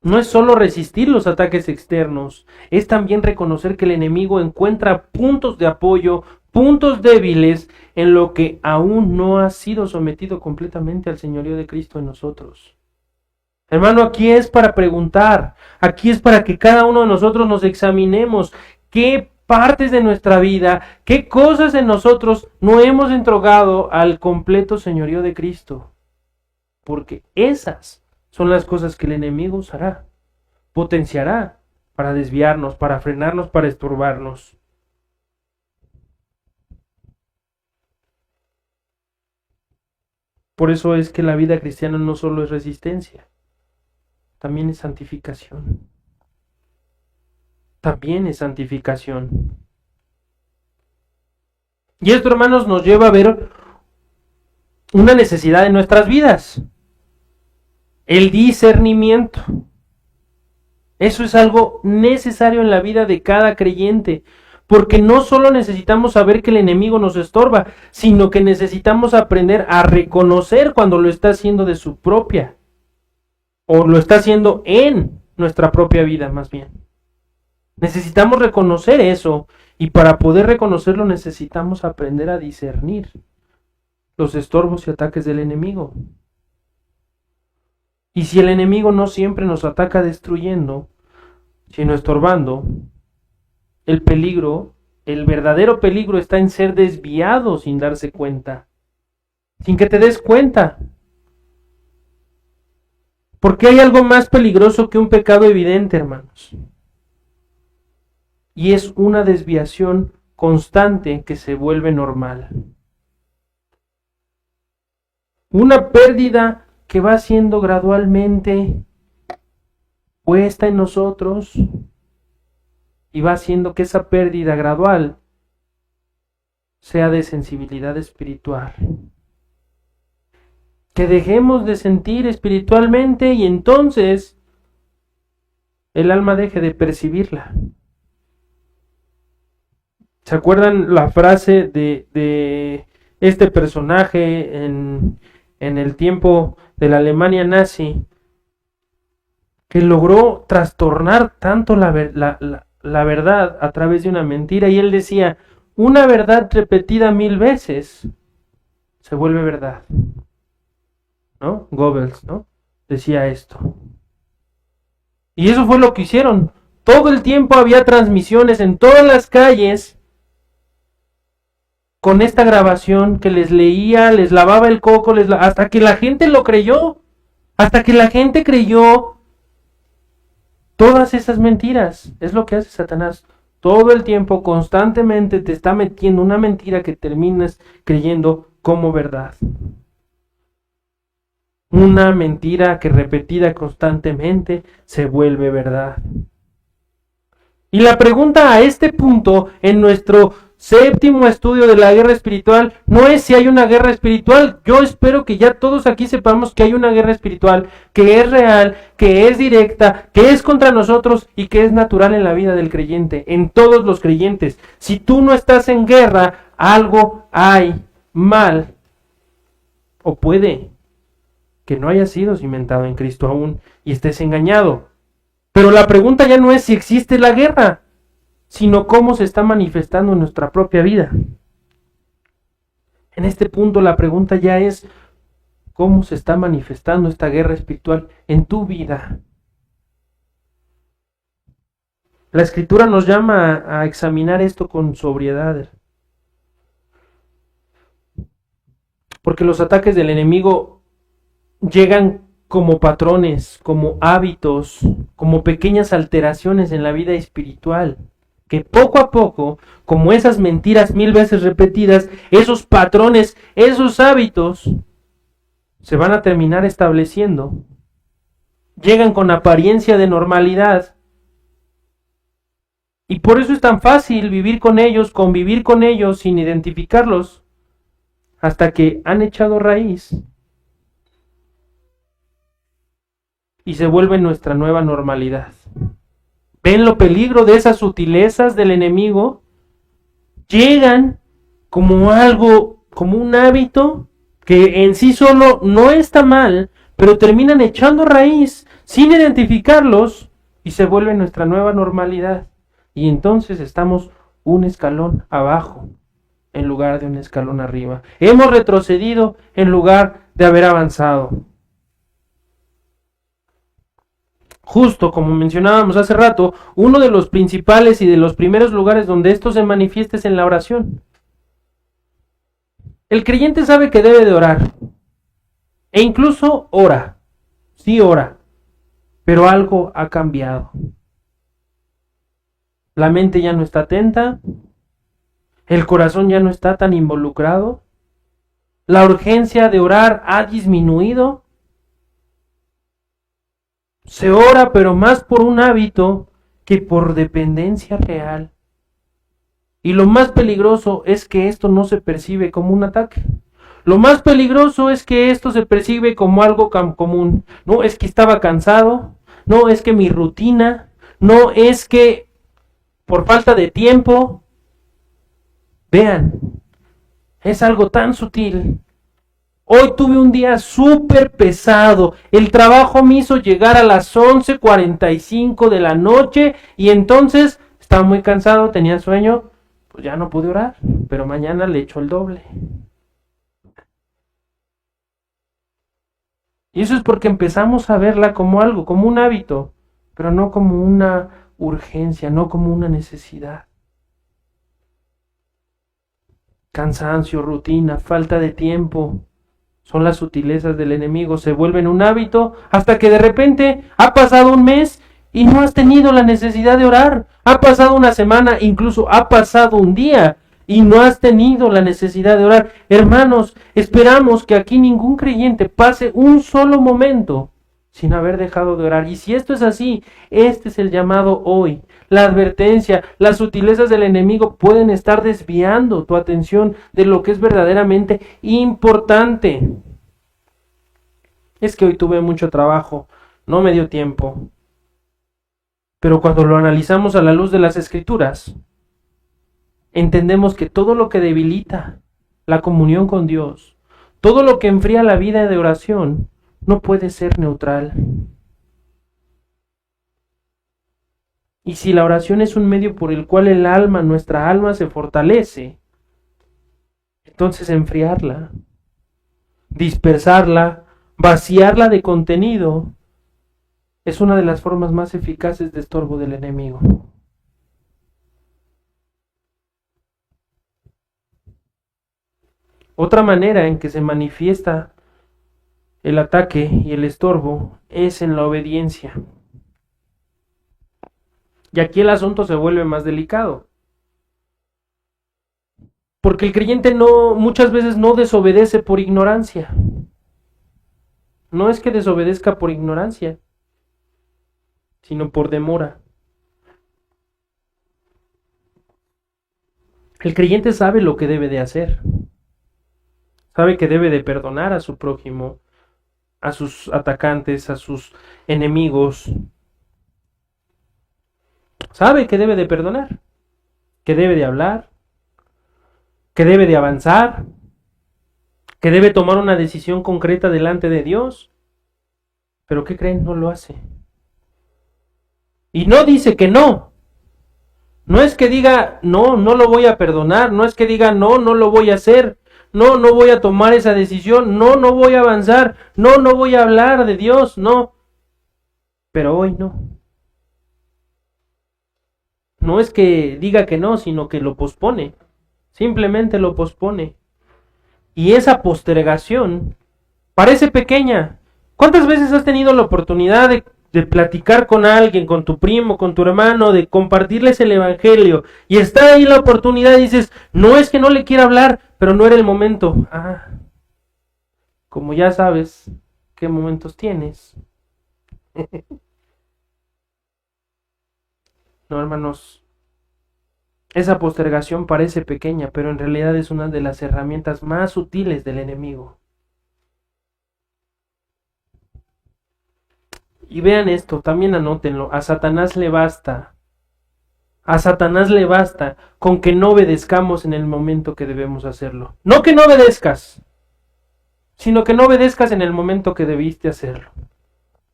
No es solo resistir los ataques externos, es también reconocer que el enemigo encuentra puntos de apoyo, puntos débiles en lo que aún no ha sido sometido completamente al señorío de Cristo en nosotros. Hermano, aquí es para preguntar, aquí es para que cada uno de nosotros nos examinemos qué partes de nuestra vida, qué cosas en nosotros no hemos entregado al completo señorío de Cristo. Porque esas son las cosas que el enemigo usará, potenciará para desviarnos, para frenarnos, para estorbarnos. Por eso es que la vida cristiana no solo es resistencia, también es santificación. También es santificación. Y esto, hermanos, nos lleva a ver una necesidad en nuestras vidas: el discernimiento. Eso es algo necesario en la vida de cada creyente, porque no solo necesitamos saber que el enemigo nos estorba, sino que necesitamos aprender a reconocer cuando lo está haciendo de su propia, o lo está haciendo en nuestra propia vida, más bien. Necesitamos reconocer eso, y para poder reconocerlo necesitamos aprender a discernir los estorbos y ataques del enemigo. Y si el enemigo no siempre nos ataca destruyendo, sino estorbando, el peligro, el verdadero peligro está en ser desviado sin darse cuenta, sin que te des cuenta. Porque hay algo más peligroso que un pecado evidente, hermanos. Y es una desviación constante que se vuelve normal. Una pérdida que va siendo gradualmente puesta en nosotros y va haciendo que esa pérdida gradual sea de sensibilidad espiritual. Que dejemos de sentir espiritualmente y entonces el alma deje de percibirla. ¿Se acuerdan la frase de este personaje en el tiempo de la Alemania nazi, que logró trastornar tanto la verdad a través de una mentira? Y él decía: una verdad repetida 1000 veces se vuelve verdad, ¿no? Goebbels, ¿no? Decía esto. Y eso fue lo que hicieron. Todo el tiempo había transmisiones en todas las calles con esta grabación que les leía, les lavaba el coco, hasta que la gente lo creyó. Hasta que la gente creyó todas esas mentiras. Es lo que hace Satanás. Todo el tiempo, constantemente te está metiendo una mentira que terminas creyendo como verdad. Una mentira que repetida constantemente se vuelve verdad. Y la pregunta a este punto, en nuestro séptimo estudio de la guerra espiritual, no es si hay una guerra espiritual. Yo espero que ya todos aquí sepamos que hay una guerra espiritual, que es real, que es directa, que es contra nosotros y que es natural en la vida del creyente, en todos los creyentes. Si tú no estás en guerra, algo hay mal, o puede que no haya sido cimentado en Cristo aún y estés engañado. Pero la pregunta ya no es si existe la guerra, sino cómo se está manifestando en nuestra propia vida. En este punto la pregunta ya es: ¿cómo se está manifestando esta guerra espiritual en tu vida? La Escritura nos llama a examinar esto con sobriedad, porque los ataques del enemigo llegan como patrones, como hábitos, como pequeñas alteraciones en la vida espiritual, que poco a poco, como esas mentiras 1000 veces repetidas, esos patrones, esos hábitos, se van a terminar estableciendo. Llegan con apariencia de normalidad. Y por eso es tan fácil vivir con ellos, convivir con ellos sin identificarlos, hasta que han echado raíz y se vuelven nuestra nueva normalidad. ¿Ven lo peligro de esas sutilezas del enemigo? Llegan como algo, como un hábito que en sí solo no está mal, pero terminan echando raíz sin identificarlos y se vuelven nuestra nueva normalidad. Y entonces estamos un escalón abajo en lugar de un escalón arriba. Hemos retrocedido en lugar de haber avanzado. Justo como mencionábamos hace rato, uno de los principales y de los primeros lugares donde esto se manifiesta es en la oración. El creyente sabe que debe de orar, e incluso ora, sí ora, pero algo ha cambiado. La mente ya no está atenta, el corazón ya no está tan involucrado, la urgencia de orar ha disminuido. Se ora, pero más por un hábito que por dependencia real. Y lo más peligroso es que esto no se percibe como un ataque. Lo más peligroso es que esto se percibe como algo común. No, es que estaba cansado. No, es que mi rutina. No, es que por falta de tiempo. Vean, es algo tan sutil. Hoy tuve un día súper pesado. El trabajo me hizo llegar a las 11:45 de la noche y entonces estaba muy cansado, tenía sueño. Pues ya no pude orar, pero mañana le echo el doble. Y eso es porque empezamos a verla como algo, como un hábito, pero no como una urgencia, no como una necesidad. Cansancio, rutina, falta de tiempo, son las sutilezas del enemigo, se vuelven un hábito hasta que de repente ha pasado un mes y no has tenido la necesidad de orar. Ha pasado una semana, incluso ha pasado un día y no has tenido la necesidad de orar. Hermanos, esperamos que aquí ningún creyente pase un solo momento sin haber dejado de orar. Y si esto es así, este es el llamado hoy. La advertencia, las sutilezas del enemigo pueden estar desviando tu atención de lo que es verdaderamente importante. Es que hoy tuve mucho trabajo, no me dio tiempo. Pero cuando lo analizamos a la luz de las Escrituras, entendemos que todo lo que debilita la comunión con Dios, todo lo que enfría la vida de oración, no puede ser neutral. Y si la oración es un medio por el cual el alma, nuestra alma se fortalece, entonces enfriarla, dispersarla, vaciarla de contenido, es una de las formas más eficaces de estorbo del enemigo. Otra manera en que se manifiesta el ataque y el estorbo es en la obediencia. Y aquí el asunto se vuelve más delicado. Porque el creyente muchas veces no desobedece por ignorancia. No es que desobedezca por ignorancia, sino por demora. El creyente sabe lo que debe de hacer. Sabe que debe de perdonar a su prójimo, a sus atacantes, a sus enemigos. Sabe que debe de perdonar, que debe de hablar, que debe de avanzar, que debe tomar una decisión concreta delante de Dios. Pero ¿qué creen? No lo hace. Y no dice que no. No es que diga, no, no lo voy a perdonar. No es que diga, no, no lo voy a hacer. No, no voy a tomar esa decisión. No, no voy a avanzar. No, no voy a hablar de Dios. No. Pero hoy no. No es que diga que no, sino que lo pospone. Simplemente lo pospone. Y esa postergación parece pequeña. ¿Cuántas veces has tenido la oportunidad de platicar con alguien, con tu primo, con tu hermano, de compartirles el evangelio? Y está ahí la oportunidad y dices, no es que no le quiera hablar, pero no era el momento. Como ya sabes qué momentos tienes. No, hermanos, esa postergación parece pequeña, pero en realidad es una de las herramientas más sutiles del enemigo. Y vean esto, también anótenlo, a Satanás le basta con que no obedezcamos en el momento que debemos hacerlo. No que no obedezcas, sino que no obedezcas en el momento que debiste hacerlo.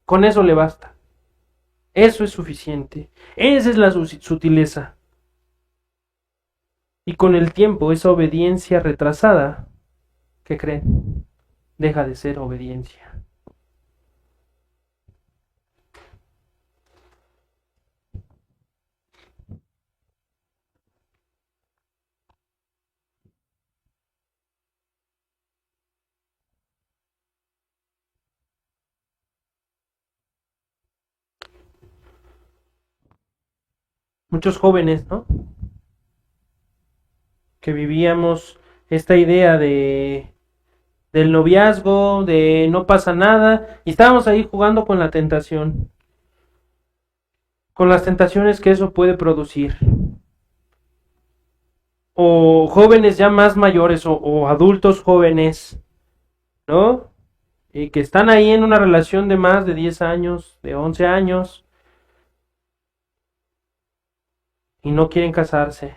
Con eso le basta. Eso es suficiente. Esa es la sutileza. Y con el tiempo, esa obediencia retrasada, ¿qué creen? Deja de ser obediencia. Muchos jóvenes, ¿no? Que vivíamos esta idea del noviazgo, de no pasa nada, y estábamos ahí jugando con la tentación, con las tentaciones que eso puede producir. o jóvenes ya más mayores o adultos jóvenes, ¿no? Y que están ahí en una relación de más de 10 años, de 11 años, y no quieren casarse.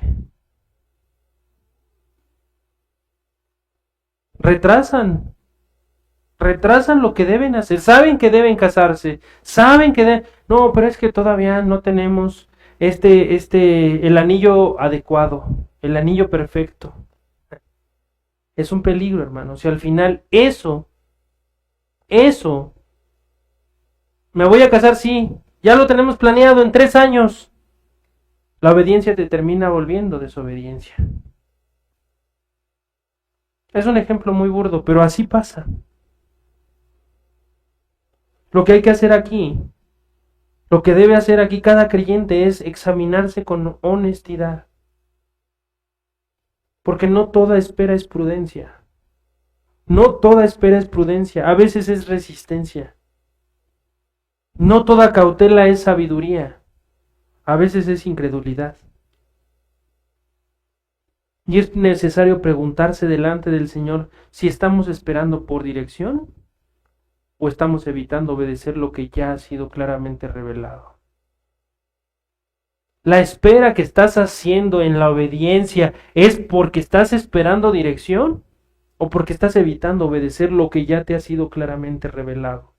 Retrasan lo que deben hacer, saben que deben casarse, saben que deben... No, pero es que todavía no tenemos el anillo adecuado, el anillo perfecto. Es un peligro, hermanos, y al final eso, me voy a casar, sí, ya lo tenemos planeado en 3 años. La obediencia te termina volviendo desobediencia. Es un ejemplo muy burdo, pero así pasa. Lo que hay que hacer aquí, lo que debe hacer aquí cada creyente es examinarse con honestidad. Porque no toda espera es prudencia. No toda espera es prudencia, a veces es resistencia. No toda cautela es sabiduría, a veces es incredulidad. Y es necesario preguntarse delante del Señor si estamos esperando por dirección o estamos evitando obedecer lo que ya ha sido claramente revelado. La espera que estás haciendo en la obediencia es porque estás esperando dirección o porque estás evitando obedecer lo que ya te ha sido claramente revelado.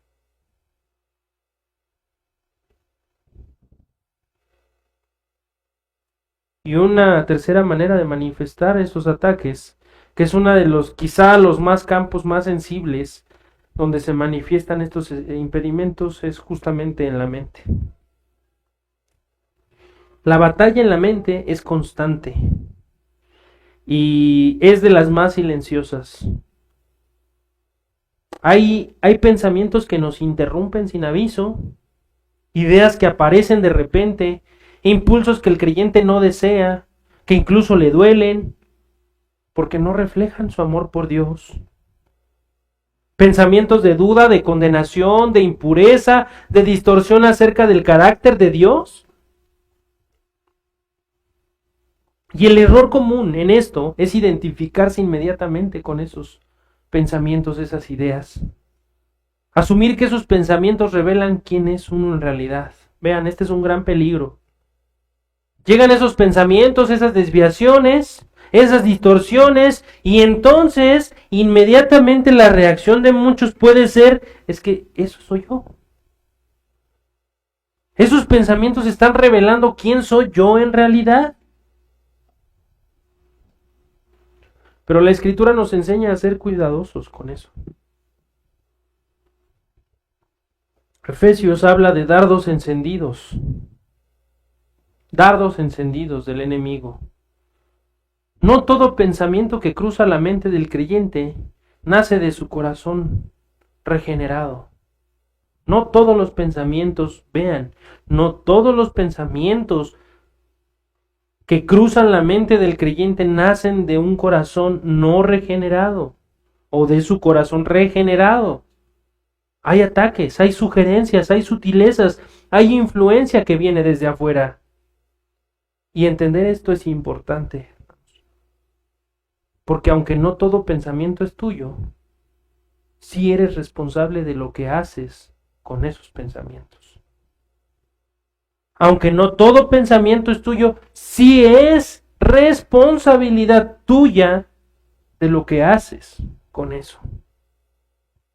Y una tercera manera de manifestar esos ataques, que es una de los quizá los más campos más sensibles donde se manifiestan estos impedimentos, es justamente en la mente. La batalla en la mente es constante y es de las más silenciosas. Hay pensamientos que nos interrumpen sin aviso, ideas que aparecen de repente, impulsos que el creyente no desea, que incluso le duelen, porque no reflejan su amor por Dios. Pensamientos de duda, de condenación, de impureza, de distorsión acerca del carácter de Dios. Y el error común en esto es identificarse inmediatamente con esos pensamientos, esas ideas. Asumir que esos pensamientos revelan quién es uno en realidad. Vean, este es un gran peligro. Llegan esos pensamientos, esas desviaciones, esas distorsiones, y entonces inmediatamente la reacción de muchos puede ser, es que eso soy yo. Esos pensamientos están revelando quién soy yo en realidad. Pero la Escritura nos enseña a ser cuidadosos con eso. Efesios habla de dardos encendidos del enemigo. No todo pensamiento que cruza la mente del creyente nace de su corazón regenerado. No todos los pensamientos, vean, no todos los pensamientos que cruzan la mente del creyente nacen de un corazón no regenerado o de su corazón regenerado. Hay ataques, hay sugerencias, hay sutilezas, hay influencia que viene desde afuera. Y entender esto es importante. Porque aunque no todo pensamiento es tuyo, sí eres responsable de lo que haces con esos pensamientos. Aunque no todo pensamiento es tuyo, sí es responsabilidad tuya de lo que haces con eso.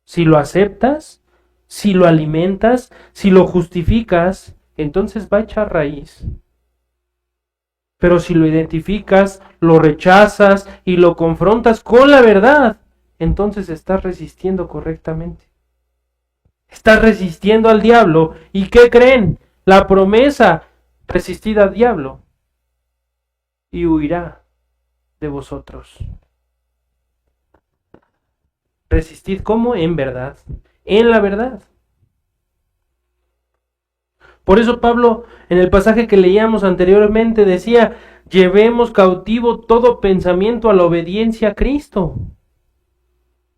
Si lo aceptas, si lo alimentas, si lo justificas, entonces va a echar raíz. Pero si lo identificas, lo rechazas y lo confrontas con la verdad, entonces estás resistiendo correctamente. Estás resistiendo al diablo. ¿Y qué creen? La promesa, resistid al diablo y huirá de vosotros. Resistid ¿cómo? En verdad, en la verdad. Por eso Pablo, en el pasaje que leíamos anteriormente, decía, llevemos cautivo todo pensamiento a la obediencia a Cristo.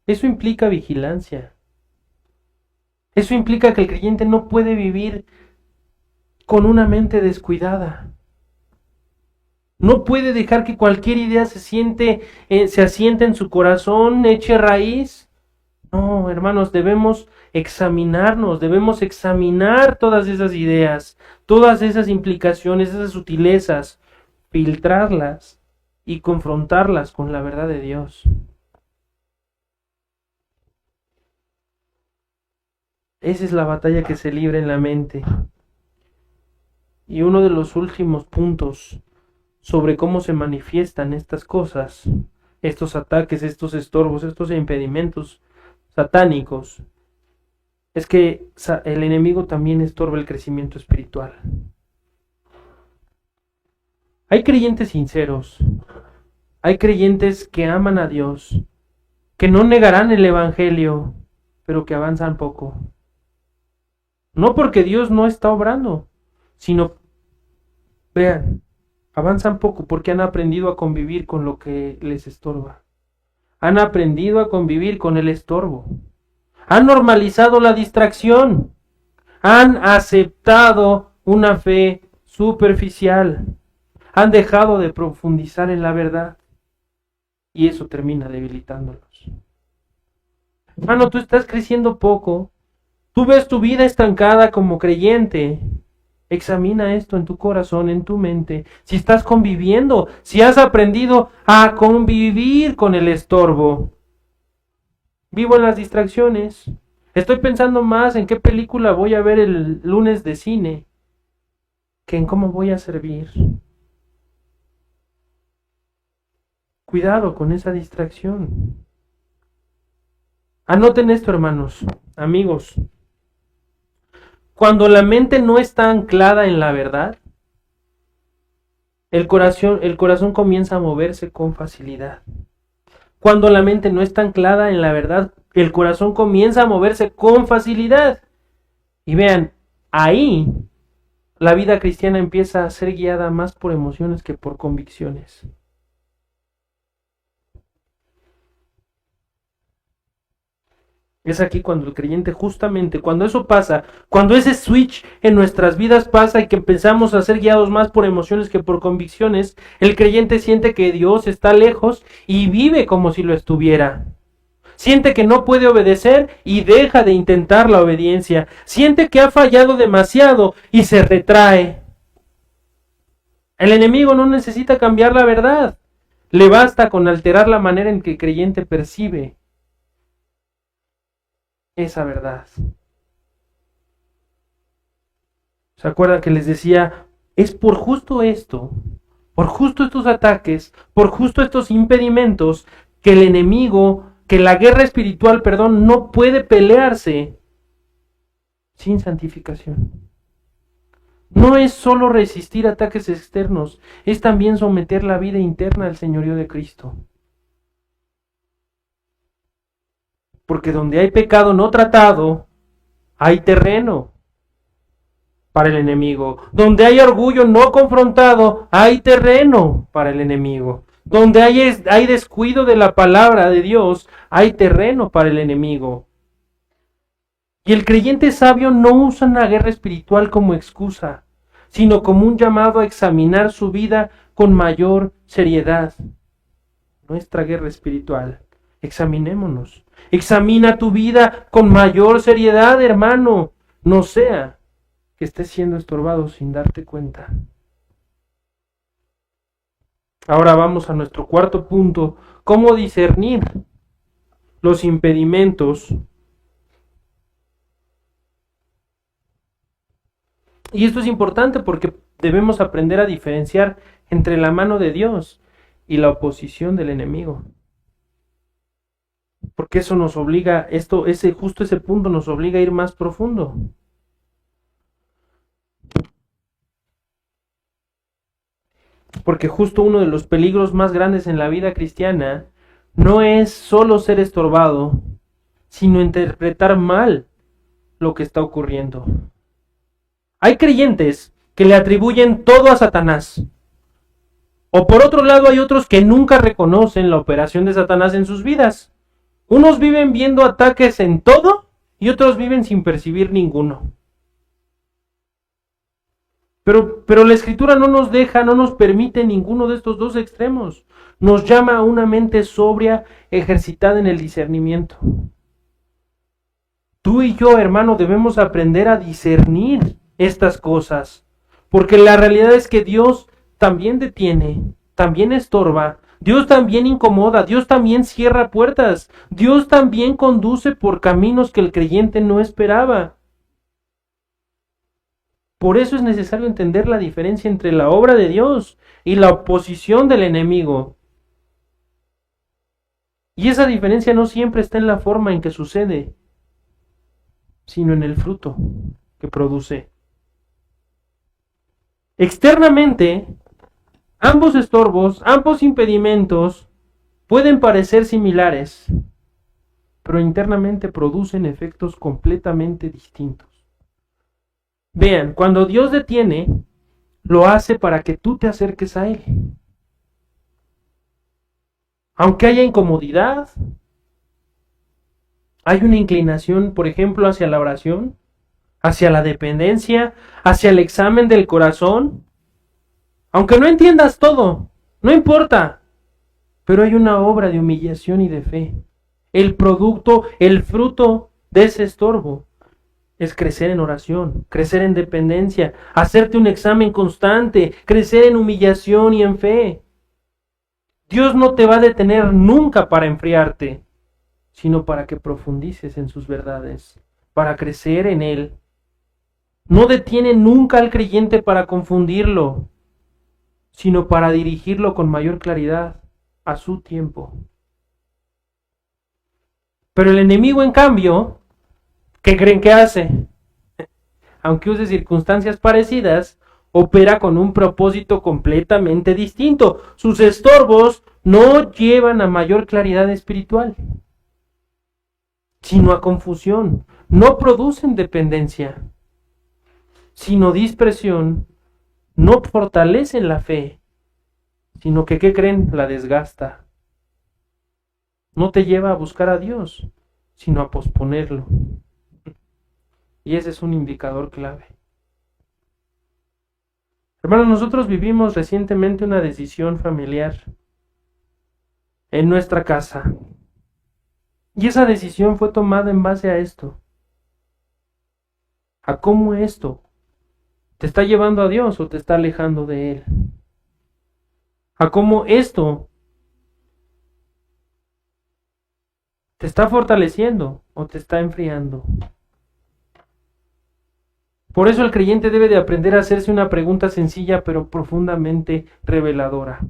Eso implica vigilancia. Eso implica que el creyente no puede vivir con una mente descuidada. No puede dejar que cualquier idea se asiente en su corazón, eche raíz. No, hermanos, debemos examinarnos, debemos examinar todas esas ideas, todas esas implicaciones, esas sutilezas, filtrarlas y confrontarlas con la verdad de Dios. Esa es la batalla que se libra en la mente. Y uno de los últimos puntos sobre cómo se manifiestan estas cosas, estos ataques, estos estorbos, estos impedimentos satánicos, es que el enemigo también estorba el crecimiento espiritual. Hay creyentes sinceros, hay creyentes que aman a Dios, que no negarán el evangelio, pero que avanzan poco. No porque Dios no está obrando, sino, vean, avanzan poco porque han aprendido a convivir con lo que les estorba. Han aprendido a convivir con el estorbo. Han normalizado la distracción. Han aceptado una fe superficial. Han dejado de profundizar en la verdad. Y eso termina debilitándolos. Hermano, tú estás creciendo poco. Tú ves tu vida estancada como creyente. Examina esto en tu corazón, en tu mente. Si estás conviviendo, si has aprendido a convivir con el estorbo. Vivo en las distracciones. Estoy pensando más en qué película voy a ver el lunes de cine que en cómo voy a servir. Cuidado con esa distracción. Anoten esto, hermanos, amigos. Cuando la mente no está anclada en la verdad, el corazón comienza a moverse con facilidad. Cuando la mente no está anclada en la verdad, el corazón comienza a moverse con facilidad. Y vean, ahí la vida cristiana empieza a ser guiada más por emociones que por convicciones. Es aquí cuando el creyente, justamente, cuando eso pasa, cuando ese switch en nuestras vidas pasa y que empezamos a ser guiados más por emociones que por convicciones, el creyente siente que Dios está lejos y vive como si lo estuviera. Siente que no puede obedecer y deja de intentar la obediencia. Siente que ha fallado demasiado y se retrae. El enemigo no necesita cambiar la verdad. Le basta con alterar la manera en que el creyente percibe esa verdad. ¿Se acuerdan que les decía? Es por justo esto, por justo estos ataques, por justo estos impedimentos, que el enemigo, que la guerra espiritual, no puede pelearse sin santificación. No es solo resistir ataques externos, es también someter la vida interna al señorío de Cristo. Porque donde hay pecado no tratado, hay terreno para el enemigo. Donde hay orgullo no confrontado, hay terreno para el enemigo. Donde hay descuido de la palabra de Dios, hay terreno para el enemigo. Y el creyente sabio no usa una guerra espiritual como excusa, sino como un llamado a examinar su vida con mayor seriedad. Nuestra guerra espiritual. Examinémonos. Examina tu vida con mayor seriedad, hermano. No sea que estés siendo estorbado sin darte cuenta. Ahora vamos a nuestro cuarto punto. ¿Cómo discernir los impedimentos? Y esto es importante porque debemos aprender a diferenciar entre la mano de Dios y la oposición del enemigo. Porque eso nos obliga, justo ese punto nos obliga a ir más profundo. Porque justo uno de los peligros más grandes en la vida cristiana no es solo ser estorbado, sino interpretar mal lo que está ocurriendo. Hay creyentes que le atribuyen todo a Satanás. O por otro lado hay otros que nunca reconocen la operación de Satanás en sus vidas. Unos viven viendo ataques en todo y otros viven sin percibir ninguno. Pero la Escritura no nos deja, no nos permite ninguno de estos dos extremos. Nos llama a una mente sobria, ejercitada en el discernimiento. Tú y yo, hermano, debemos aprender a discernir estas cosas, porque la realidad es que Dios también detiene, también estorba, Dios también incomoda, Dios también cierra puertas, Dios también conduce por caminos que el creyente no esperaba. Por eso es necesario entender la diferencia entre la obra de Dios y la oposición del enemigo. Y esa diferencia no siempre está en la forma en que sucede, sino en el fruto que produce. Externamente, ambos estorbos, ambos impedimentos pueden parecer similares, pero internamente producen efectos completamente distintos. Vean, cuando Dios detiene, lo hace para que tú te acerques a Él. Aunque haya incomodidad, hay una inclinación, por ejemplo, hacia la oración, hacia la dependencia, hacia el examen del corazón. Aunque no entiendas todo, no importa, pero hay una obra de humillación y de fe. El producto, el fruto de ese estorbo es crecer en oración, crecer en dependencia, hacerte un examen constante, crecer en humillación y en fe. Dios no te va a detener nunca para enfriarte, sino para que profundices en sus verdades, para crecer en Él. No detiene nunca al creyente para confundirlo, sino para dirigirlo con mayor claridad a su tiempo. Pero el enemigo, en cambio, ¿qué creen que hace? Aunque use circunstancias parecidas, opera con un propósito completamente distinto. Sus estorbos no llevan a mayor claridad espiritual, sino a confusión. No producen dependencia, sino dispersión. No fortalecen la fe, sino que, ¿qué creen? La desgasta. No te lleva a buscar a Dios, sino a posponerlo. Y ese es un indicador clave. Hermanos, nosotros vivimos recientemente una decisión familiar en nuestra casa. Y esa decisión fue tomada en base a esto. A cómo esto te está llevando a Dios o te está alejando de Él. A cómo esto te está fortaleciendo o te está enfriando. Por eso el creyente debe de aprender a hacerse una pregunta sencilla pero profundamente reveladora.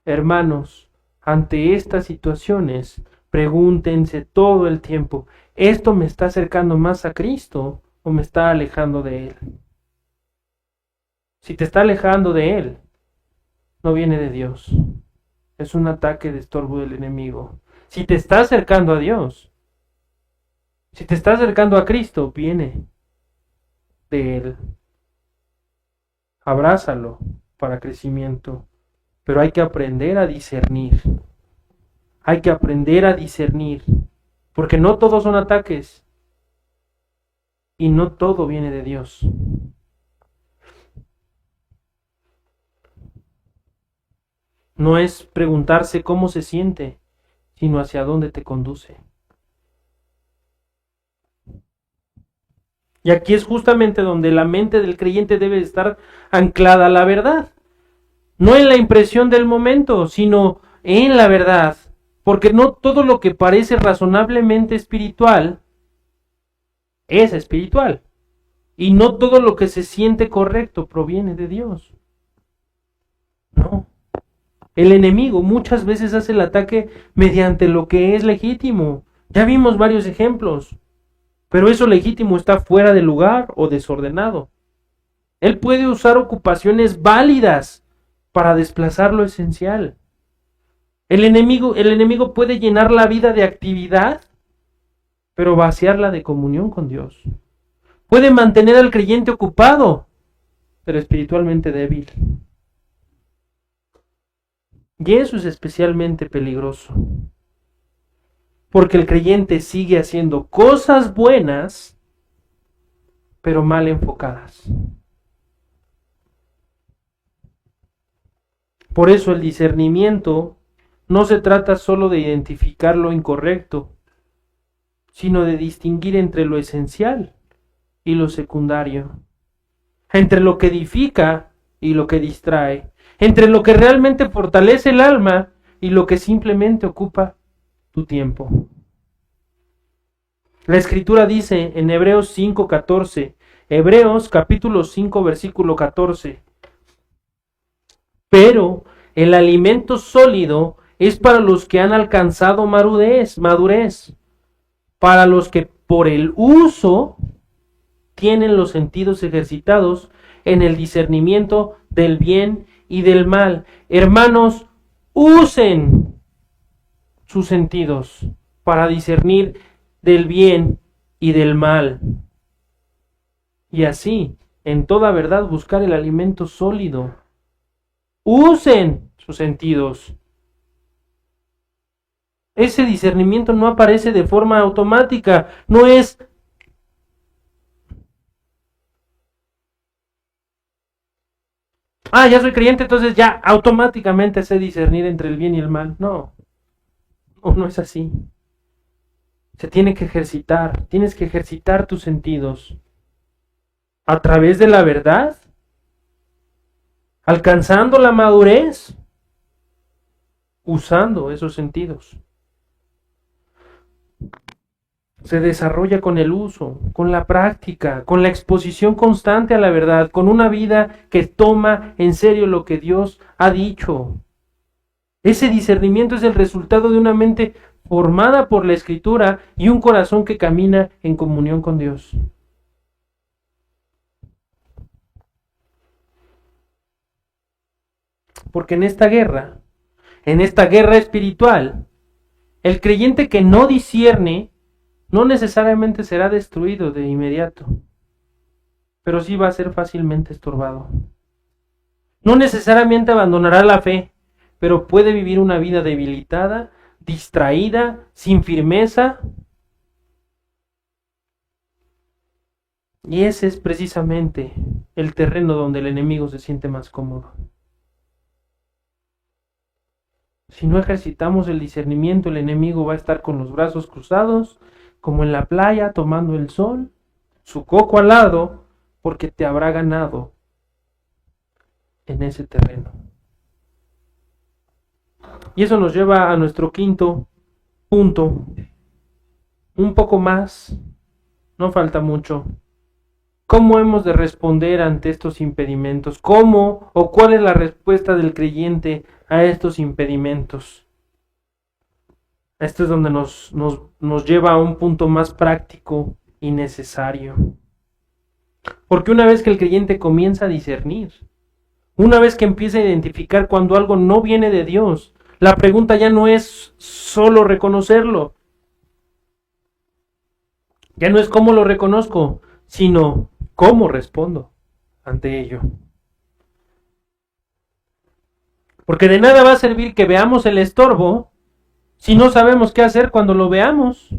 Hermanos, ante estas situaciones, pregúntense todo el tiempo, ¿esto me está acercando más a Cristo o me está alejando de Él? Si te está alejando de Él, no viene de Dios. Es un ataque de estorbo del enemigo. Si te está acercando a Dios, si te está acercando a Cristo, viene de Él. Abrázalo para crecimiento, pero hay que aprender a discernir. Hay que aprender a discernir, porque no todos son ataques y no todo viene de Dios. No es preguntarse cómo se siente, sino hacia dónde te conduce. Y aquí es justamente donde la mente del creyente debe estar anclada a la verdad. No en la impresión del momento, sino en la verdad. Porque no todo lo que parece razonablemente espiritual es espiritual. Y no todo lo que se siente correcto proviene de Dios. No. El enemigo muchas veces hace el ataque mediante lo que es legítimo. Ya vimos varios ejemplos. Pero eso legítimo está fuera de lugar o desordenado. Él puede usar ocupaciones válidas para desplazar lo esencial. El enemigo puede llenar la vida de actividad, pero vaciarla de comunión con Dios. Puede mantener al creyente ocupado, pero espiritualmente débil. Y eso es especialmente peligroso, porque el creyente sigue haciendo cosas buenas, pero mal enfocadas. Por eso el discernimiento no se trata solo de identificar lo incorrecto, sino de distinguir entre lo esencial y lo secundario, entre lo que edifica y lo que distrae, entre lo que realmente fortalece el alma y lo que simplemente ocupa tu tiempo. La Escritura dice en Hebreos 5:14, Hebreos capítulo 5 versículo 14, pero el alimento sólido es para los que han alcanzado madurez, para los que por el uso tienen los sentidos ejercitados en el discernimiento del bien y del mal. Hermanos, usen sus sentidos para discernir del bien y del mal. Y así, en toda verdad, buscar el alimento sólido. Usen sus sentidos. Ese discernimiento no aparece de forma automática, no es ya soy creyente, entonces ya automáticamente sé discernir entre el bien y el mal. No es así. Se tiene que ejercitar, tienes que ejercitar tus sentidos a través de la verdad, alcanzando la madurez, usando esos sentidos. Se desarrolla con el uso, con la práctica, con la exposición constante a la verdad, con una vida que toma en serio lo que Dios ha dicho. Ese discernimiento es el resultado de una mente formada por la Escritura y un corazón que camina en comunión con Dios. Porque en esta guerra espiritual, el creyente que no discierne no necesariamente será destruido de inmediato, pero sí va a ser fácilmente estorbado. No necesariamente abandonará la fe, pero puede vivir una vida debilitada, distraída, sin firmeza. Y ese es precisamente el terreno donde el enemigo se siente más cómodo. Si no ejercitamos el discernimiento, el enemigo va a estar con los brazos cruzados, como en la playa tomando el sol, su coco al lado, porque te habrá ganado en ese terreno. Y eso nos lleva a nuestro quinto punto. Un poco más, no falta mucho. ¿Cómo hemos de responder ante estos impedimentos? ¿Cómo o cuál es la respuesta del creyente a estos impedimentos? Esto es donde nos lleva a un punto más práctico y necesario. Porque una vez que el creyente comienza a discernir, una vez que empieza a identificar cuando algo no viene de Dios, la pregunta ya no es solo reconocerlo. Ya no es cómo lo reconozco, sino cómo respondo ante ello. Porque de nada va a servir que veamos el estorbo si no sabemos qué hacer cuando lo veamos.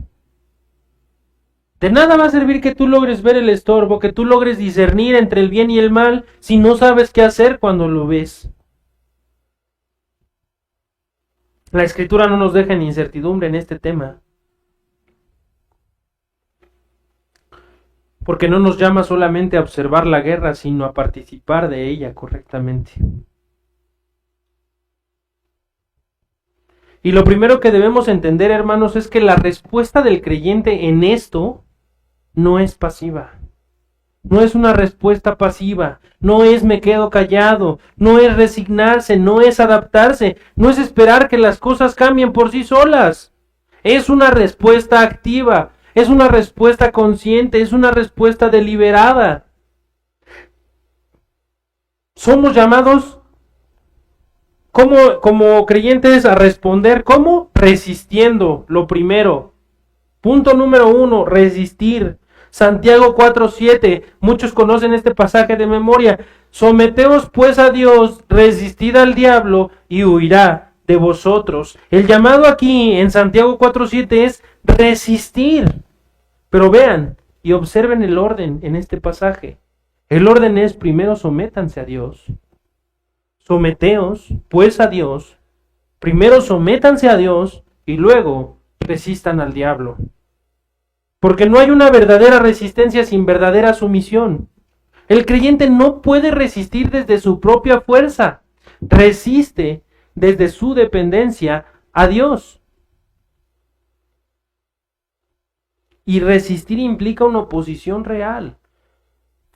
De nada va a servir que tú logres ver el estorbo, que tú logres discernir entre el bien y el mal, si no sabes qué hacer cuando lo ves. La Escritura no nos deja en incertidumbre en este tema, porque no nos llama solamente a observar la guerra, sino a participar de ella correctamente. Y lo primero que debemos entender, hermanos, es que la respuesta del creyente en esto no es pasiva. No es una respuesta pasiva, no es me quedo callado, no es resignarse, no es adaptarse, no es esperar que las cosas cambien por sí solas. Es una respuesta activa, es una respuesta consciente, es una respuesta deliberada. Somos llamados como creyentes a responder, ¿cómo? Resistiendo, lo primero. Punto número 1, resistir. Santiago 4:7, muchos conocen este pasaje de memoria. Someteos pues a Dios, resistid al diablo y huirá de vosotros. El llamado aquí en Santiago 4:7 es resistir. Pero vean y observen el orden en este pasaje. El orden es primero sométanse a Dios. Someteos, pues, a Dios. Primero sométanse a Dios y luego resistan al diablo. Porque no hay una verdadera resistencia sin verdadera sumisión. El creyente no puede resistir desde su propia fuerza. Resiste desde su dependencia a Dios. Y resistir implica una oposición real,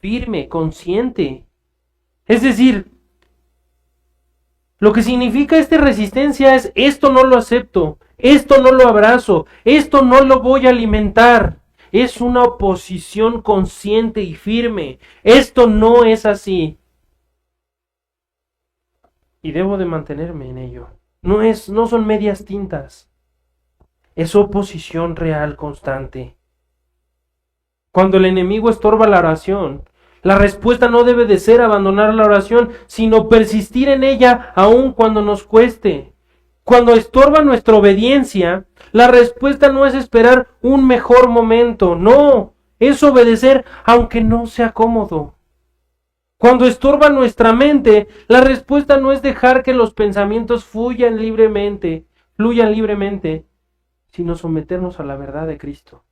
firme, consciente. Es decir, lo que significa esta resistencia es: esto no lo acepto, esto no lo abrazo, esto no lo voy a alimentar. Es una oposición consciente y firme. Esto no es así. Y debo de mantenerme en ello. No son medias tintas. Es oposición real, constante. Cuando el enemigo estorba la oración, la respuesta no debe de ser abandonar la oración, sino persistir en ella aun cuando nos cueste. Cuando estorba nuestra obediencia, la respuesta no es esperar un mejor momento, no, es obedecer aunque no sea cómodo. Cuando estorba nuestra mente, la respuesta no es dejar que los pensamientos fluyan libremente, sino someternos a la verdad de Cristo.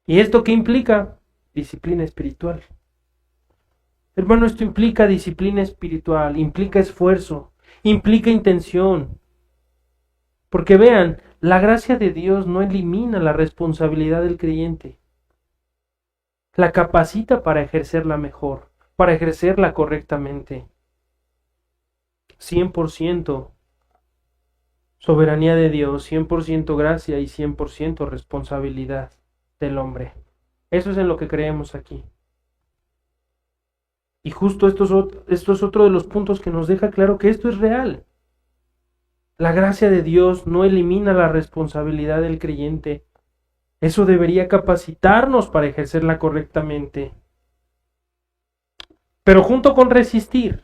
¿Y esto qué implica? Disciplina espiritual. Hermano, esto implica disciplina espiritual, implica esfuerzo, implica intención. Porque vean, la gracia de Dios no elimina la responsabilidad del creyente. La capacita para ejercerla mejor, para ejercerla correctamente. 100% soberanía de Dios, 100% gracia y 100% responsabilidad del hombre. Eso es en lo que creemos aquí. Y justo esto es otro de los puntos que nos deja claro que esto es real. La gracia de Dios no elimina la responsabilidad del creyente. Eso debería capacitarnos para ejercerla correctamente. Pero junto con resistir,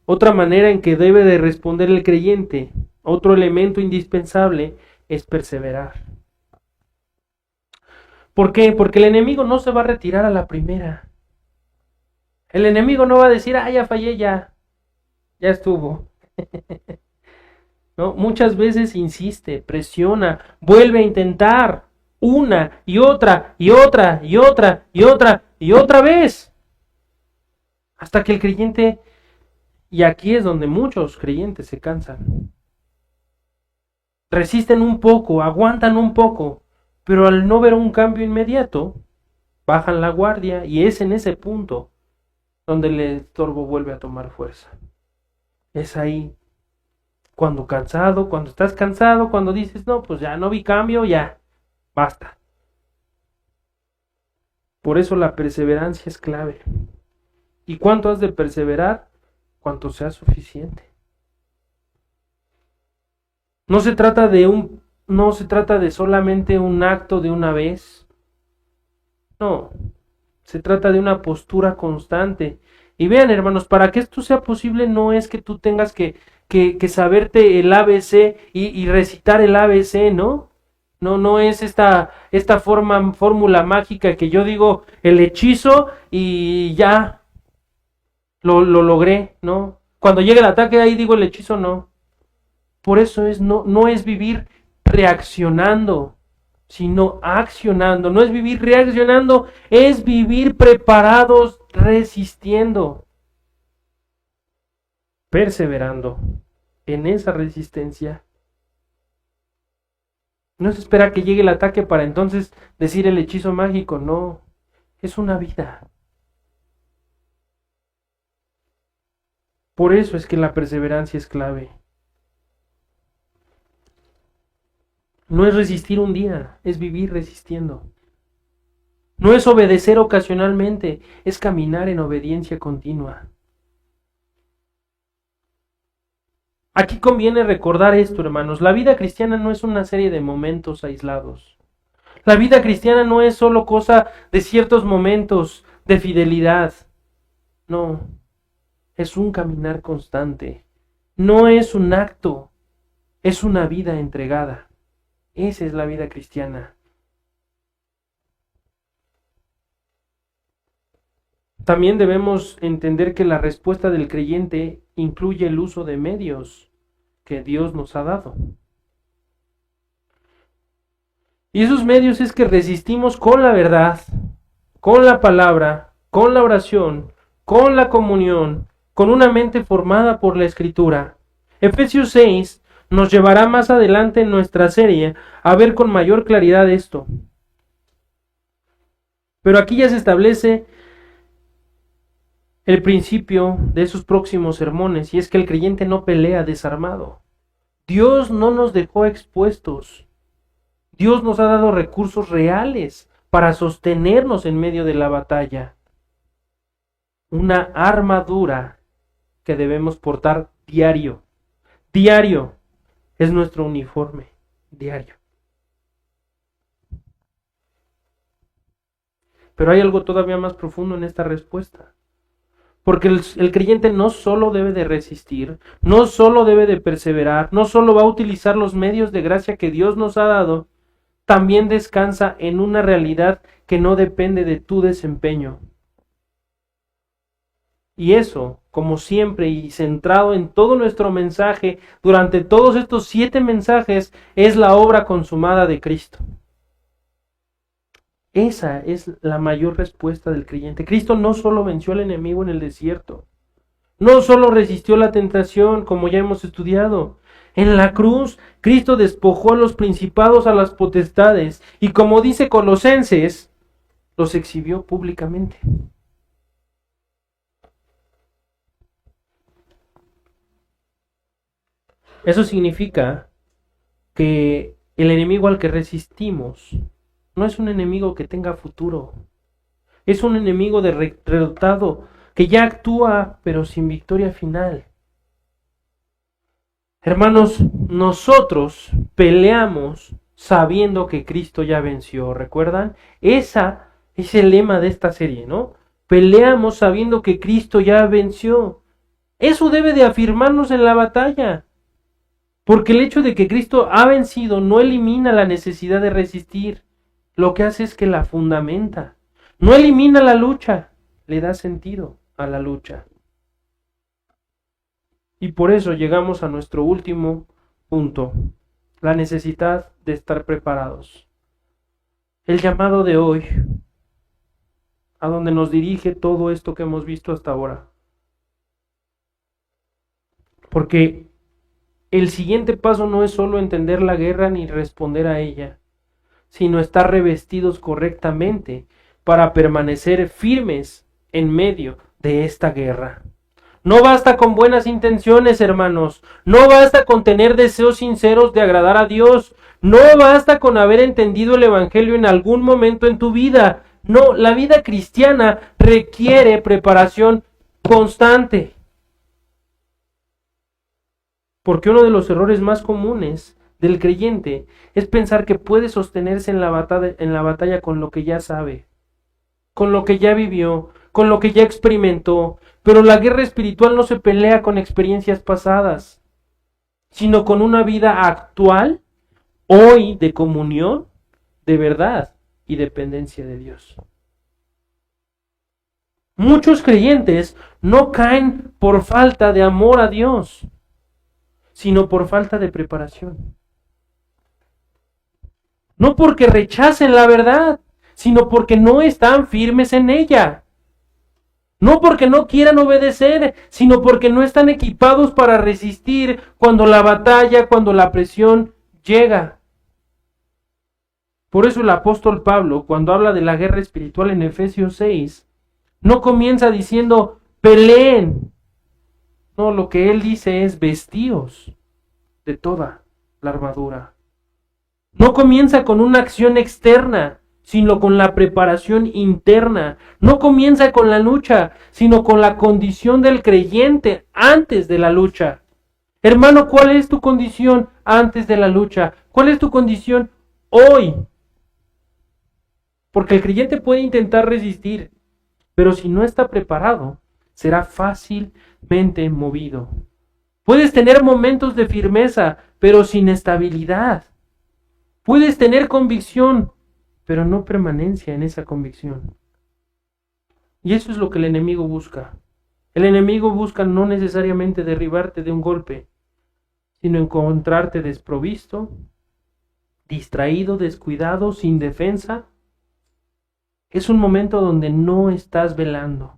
otra manera en que debe de responder el creyente, otro elemento indispensable, es perseverar. ¿Por qué? Porque el enemigo no se va a retirar a la primera. El enemigo no va a decir: ya fallé, ya estuvo. ¿No? Muchas veces insiste, presiona, vuelve a intentar una y otra y otra y otra y otra y otra vez. Hasta que el creyente, y aquí es donde muchos creyentes se cansan, resisten un poco, aguantan un poco, pero al no ver un cambio inmediato, bajan la guardia y es en ese punto donde el estorbo vuelve a tomar fuerza. Es ahí, cuando estás cansado, cuando dices: no, pues ya no vi cambio, ya, basta. Por eso la perseverancia es clave. ¿Y cuánto has de perseverar? Cuanto sea suficiente. No se trata de solamente un acto de una vez. No, se trata de una postura constante. Y vean, hermanos, para que esto sea posible no es que tú tengas que saberte el ABC y recitar el ABC, ¿no? No es esta fórmula mágica que yo digo el hechizo y ya lo logré, ¿no? Cuando llegue el ataque ahí digo el hechizo, no. Por eso no es vivir reaccionando, sino accionando. No es vivir reaccionando, es vivir preparados, resistiendo, perseverando en esa resistencia. No se espera que llegue el ataque para entonces decir el hechizo mágico, no, es una vida. Por eso es que la perseverancia es clave. No es resistir un día, es vivir resistiendo. No es obedecer ocasionalmente, es caminar en obediencia continua. Aquí conviene recordar esto, hermanos. La vida cristiana no es una serie de momentos aislados. La vida cristiana no es solo cosa de ciertos momentos de fidelidad. No, es un caminar constante. No es un acto, es una vida entregada. Esa es la vida cristiana. También debemos entender que la respuesta del creyente incluye el uso de medios que Dios nos ha dado. Y esos medios es que resistimos con la verdad, con la palabra, con la oración, con la comunión, con una mente formada por la Escritura. Efesios 6 nos llevará más adelante en nuestra serie a ver con mayor claridad esto. Pero aquí ya se establece el principio de esos próximos sermones, y es que el creyente no pelea desarmado. Dios no nos dejó expuestos. Dios nos ha dado recursos reales para sostenernos en medio de la batalla. Una armadura que debemos portar diario. Diario es nuestro uniforme, diario. Pero hay algo todavía más profundo en esta respuesta. Porque el creyente no solo debe de resistir, no solo debe de perseverar, no solo va a utilizar los medios de gracia que Dios nos ha dado, también descansa en una realidad que no depende de tu desempeño. Y eso, como siempre y centrado en todo nuestro mensaje, durante todos estos 7 mensajes, es la obra consumada de Cristo. Esa es la mayor respuesta del creyente. Cristo no solo venció al enemigo en el desierto, no solo resistió la tentación, como ya hemos estudiado. En la cruz, Cristo despojó a los principados, a las potestades, y como dice Colosenses, los exhibió públicamente. Eso significa que el enemigo al que resistimos no es un enemigo que tenga futuro. Es un enemigo derrotado que ya actúa pero sin victoria final. Hermanos, nosotros peleamos sabiendo que Cristo ya venció. ¿Recuerdan? Ese es el lema de esta serie, ¿no? Peleamos sabiendo que Cristo ya venció. Eso debe de afirmarnos en la batalla. Porque el hecho de que Cristo ha vencido no elimina la necesidad de resistir. Lo que hace es que la fundamenta. No elimina la lucha, le da sentido a la lucha. Y por eso llegamos a nuestro último punto, la necesidad de estar preparados. El llamado de hoy, a donde nos dirige todo esto que hemos visto hasta ahora. Porque el siguiente paso no es solo entender la guerra ni responder a ella, sino estar revestidos correctamente para permanecer firmes en medio de esta guerra. No basta con buenas intenciones, hermanos. No basta con tener deseos sinceros de agradar a Dios. No basta con haber entendido el Evangelio en algún momento en tu vida. No, la vida cristiana requiere preparación constante. Porque uno de los errores más comunes del creyente es pensar que puede sostenerse en la batalla con lo que ya sabe, con lo que ya vivió, con lo que ya experimentó. Pero la guerra espiritual no se pelea con experiencias pasadas, sino con una vida actual, hoy, de comunión, de verdad y dependencia de Dios. Muchos creyentes no caen por falta de amor a Dios, sino por falta de preparación. No porque rechacen la verdad, sino porque no están firmes en ella. No porque no quieran obedecer, sino porque no están equipados para resistir cuando la batalla, cuando la presión llega. Por eso el apóstol Pablo, cuando habla de la guerra espiritual en Efesios 6, no comienza diciendo, peleen. No, lo que él dice es vestíos de toda la armadura. No comienza con una acción externa, sino con la preparación interna. No comienza con la lucha, sino con la condición del creyente antes de la lucha. Hermano, ¿cuál es tu condición antes de la lucha? ¿Cuál es tu condición hoy? Porque el creyente puede intentar resistir, pero si no está preparado, será fácilmente movido. Puedes tener momentos de firmeza, pero sin estabilidad. Puedes tener convicción, pero no permanencia en esa convicción. Y eso es lo que el enemigo busca. El enemigo busca no necesariamente derribarte de un golpe, sino encontrarte desprovisto, distraído, descuidado, sin defensa. Es un momento donde no estás velando.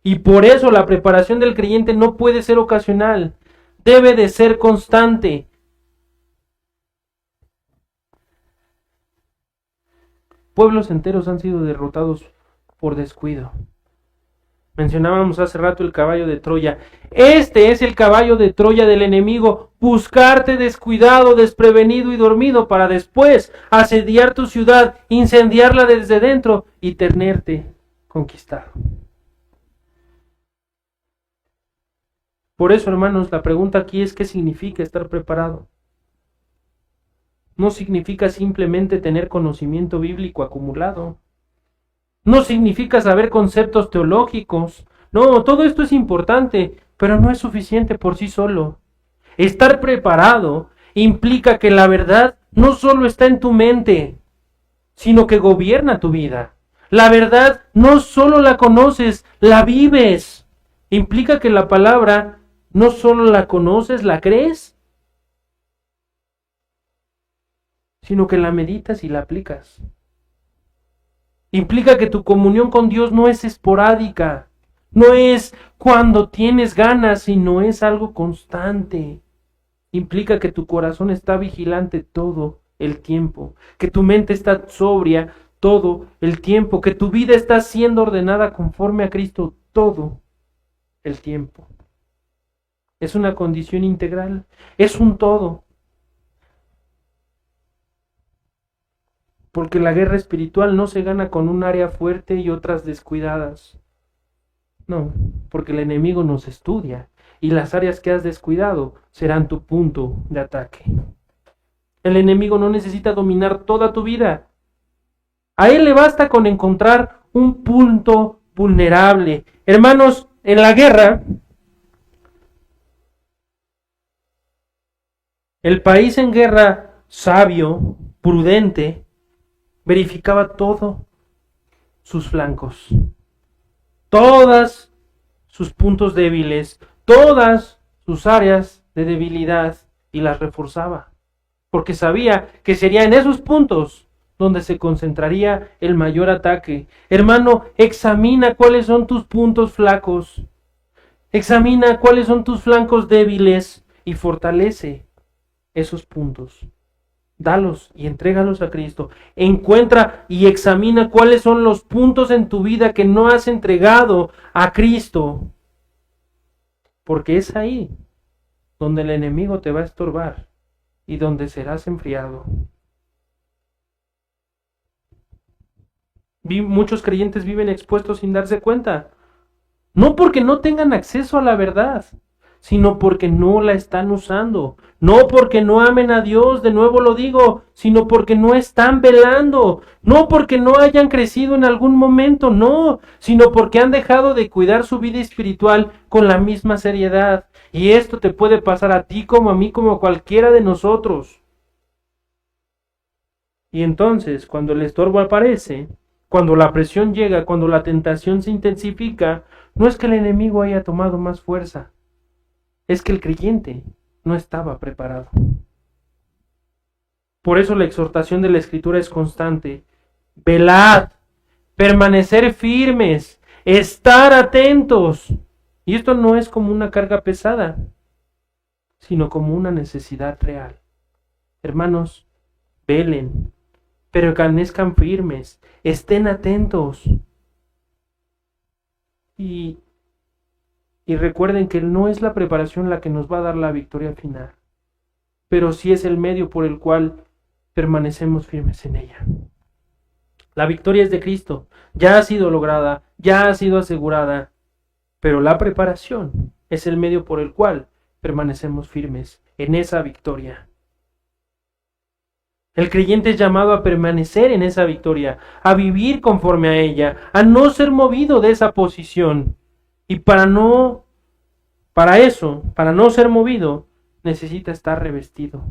Y por eso la preparación del creyente no puede ser ocasional, debe de ser constante. Pueblos enteros han sido derrotados por descuido. Mencionábamos hace rato el caballo de Troya. Este es el caballo de Troya del enemigo, buscarte descuidado, desprevenido y dormido para después asediar tu ciudad, incendiarla desde dentro y tenerte conquistado. Por eso, hermanos, la pregunta aquí es ¿qué significa estar preparado? No significa simplemente tener conocimiento bíblico acumulado. No significa saber conceptos teológicos. No, todo esto es importante, pero no es suficiente por sí solo. Estar preparado implica que la verdad no solo está en tu mente, sino que gobierna tu vida. La verdad no solo la conoces, la vives. Implica que la palabra no solo la conoces, la crees, sino que la meditas y la aplicas. Implica que tu comunión con Dios no es esporádica, no es cuando tienes ganas, sino es algo constante. Implica que tu corazón está vigilante todo el tiempo, que tu mente está sobria todo el tiempo, que tu vida está siendo ordenada conforme a Cristo todo el tiempo. Es una condición integral, es un todo. Porque la guerra espiritual no se gana con un área fuerte y otras descuidadas. No, porque el enemigo nos estudia y las áreas que has descuidado serán tu punto de ataque. El enemigo no necesita dominar toda tu vida. A él le basta con encontrar un punto vulnerable. Hermanos, en la guerra, el país en guerra sabio, prudente, verificaba todos sus flancos, todas sus puntos débiles, todas sus áreas de debilidad y las reforzaba, porque sabía que sería en esos puntos donde se concentraría el mayor ataque. Hermano, examina cuáles son tus puntos flacos, examina cuáles son tus flancos débiles y fortalece esos puntos. Dalos y entrégalos a Cristo. Encuentra y examina cuáles son los puntos en tu vida que no has entregado a Cristo. Porque es ahí donde el enemigo te va a estorbar y donde serás enfriado. Muchos creyentes viven expuestos sin darse cuenta. No porque no tengan acceso a la verdad, sino porque no la están usando. No porque no amen a Dios, de nuevo lo digo, sino porque no están velando. No porque no hayan crecido en algún momento, no, sino porque han dejado de cuidar su vida espiritual con la misma seriedad. Y esto te puede pasar a ti como a mí, como a cualquiera de nosotros. Y entonces, cuando el estorbo aparece, cuando la presión llega, cuando la tentación se intensifica, no es que el enemigo haya tomado más fuerza, es que el creyente no estaba preparado. Por eso la exhortación de la Escritura es constante. Velad, permanecer firmes, estar atentos. Y esto no es como una carga pesada, sino como una necesidad real. Hermanos, velen, permanezcan firmes, estén atentos. Y recuerden que no es la preparación la que nos va a dar la victoria final, pero sí es el medio por el cual permanecemos firmes en ella. La victoria es de Cristo, ya ha sido lograda, ya ha sido asegurada, pero la preparación es el medio por el cual permanecemos firmes en esa victoria. El creyente es llamado a permanecer en esa victoria, a vivir conforme a ella, a no ser movido de esa posición. Y para no ser movido, necesita estar revestido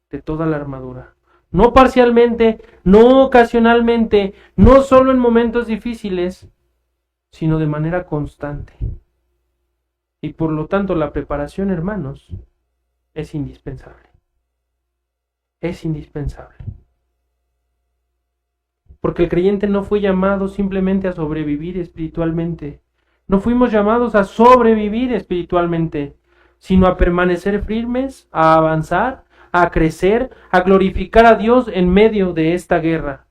de toda la armadura. No parcialmente, no ocasionalmente, no solo en momentos difíciles, sino de manera constante. Y por lo tanto la preparación, hermanos, es indispensable. Es indispensable. Porque el creyente no fue llamado simplemente a sobrevivir espiritualmente. No fuimos llamados a sobrevivir espiritualmente, sino a permanecer firmes, a avanzar, a crecer, a glorificar a Dios en medio de esta guerra.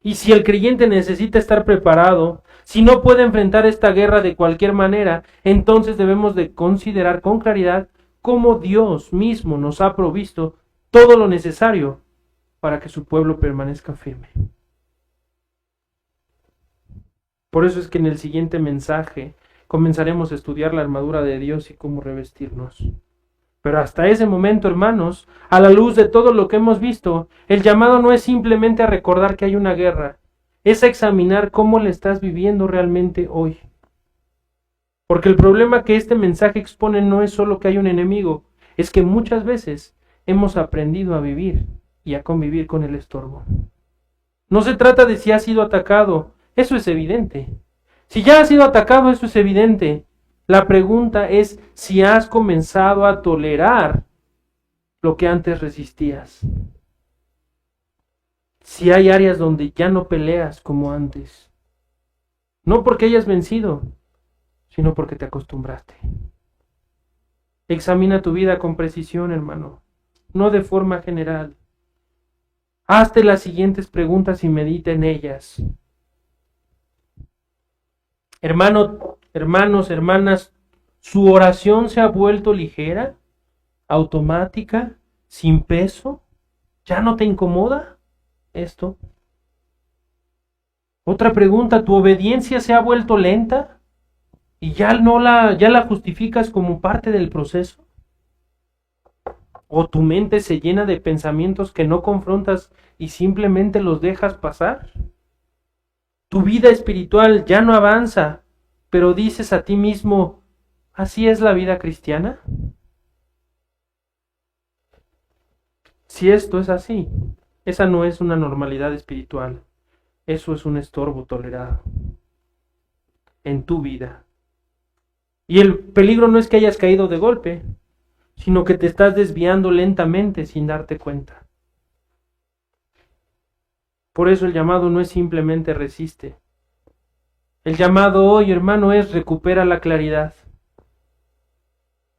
Y si el creyente necesita estar preparado, si no puede enfrentar esta guerra de cualquier manera, entonces debemos de considerar con claridad cómo Dios mismo nos ha provisto todo lo necesario para que su pueblo permanezca firme. Por eso es que en el siguiente mensaje comenzaremos a estudiar la armadura de Dios y cómo revestirnos. Pero hasta ese momento, hermanos, a la luz de todo lo que hemos visto, el llamado no es simplemente a recordar que hay una guerra, es a examinar cómo la estás viviendo realmente hoy. Porque el problema que este mensaje expone no es solo que hay un enemigo, es que muchas veces hemos aprendido a vivir y a convivir con el estorbo. No se trata de si has sido atacado, eso es evidente. Si ya has sido atacado, eso es evidente. La pregunta es si has comenzado a tolerar lo que antes resistías. Si hay áreas donde ya no peleas como antes. No porque hayas vencido, sino porque te acostumbraste. Examina tu vida con precisión, hermano, no de forma general. Hazte las siguientes preguntas y medita en ellas. Hermanos, hermanas, ¿su oración se ha vuelto ligera, automática, sin peso? ¿Ya no te incomoda esto? Otra pregunta, ¿tu obediencia se ha vuelto lenta y ya la justificas como parte del proceso? ¿O tu mente se llena de pensamientos que no confrontas y simplemente los dejas pasar? Tu vida espiritual ya no avanza, pero dices a ti mismo, ¿así es la vida cristiana? Si esto es así, esa no es una normalidad espiritual, eso es un estorbo tolerado en tu vida. Y el peligro no es que hayas caído de golpe, sino que te estás desviando lentamente sin darte cuenta. Por eso el llamado no es simplemente resiste. El llamado hoy, hermano, es recupera la claridad.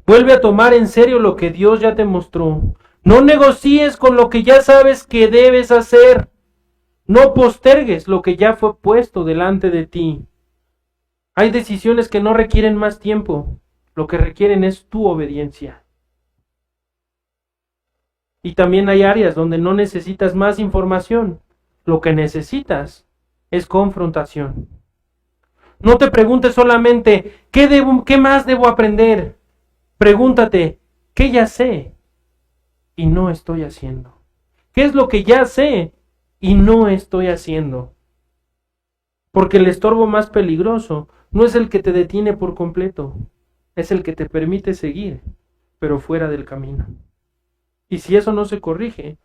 Vuelve a tomar en serio lo que Dios ya te mostró. No negocies con lo que ya sabes que debes hacer. No postergues lo que ya fue puesto delante de ti. Hay decisiones que no requieren más tiempo. Lo que requieren es tu obediencia. Y también hay áreas donde no necesitas más información. Lo que necesitas es confrontación. No te preguntes solamente, ¿qué más debo aprender? Pregúntate, ¿qué ya sé y no estoy haciendo? ¿Qué es lo que ya sé y no estoy haciendo? Porque el estorbo más peligroso no es el que te detiene por completo, es el que te permite seguir, pero fuera del camino. Y si eso no se corrige,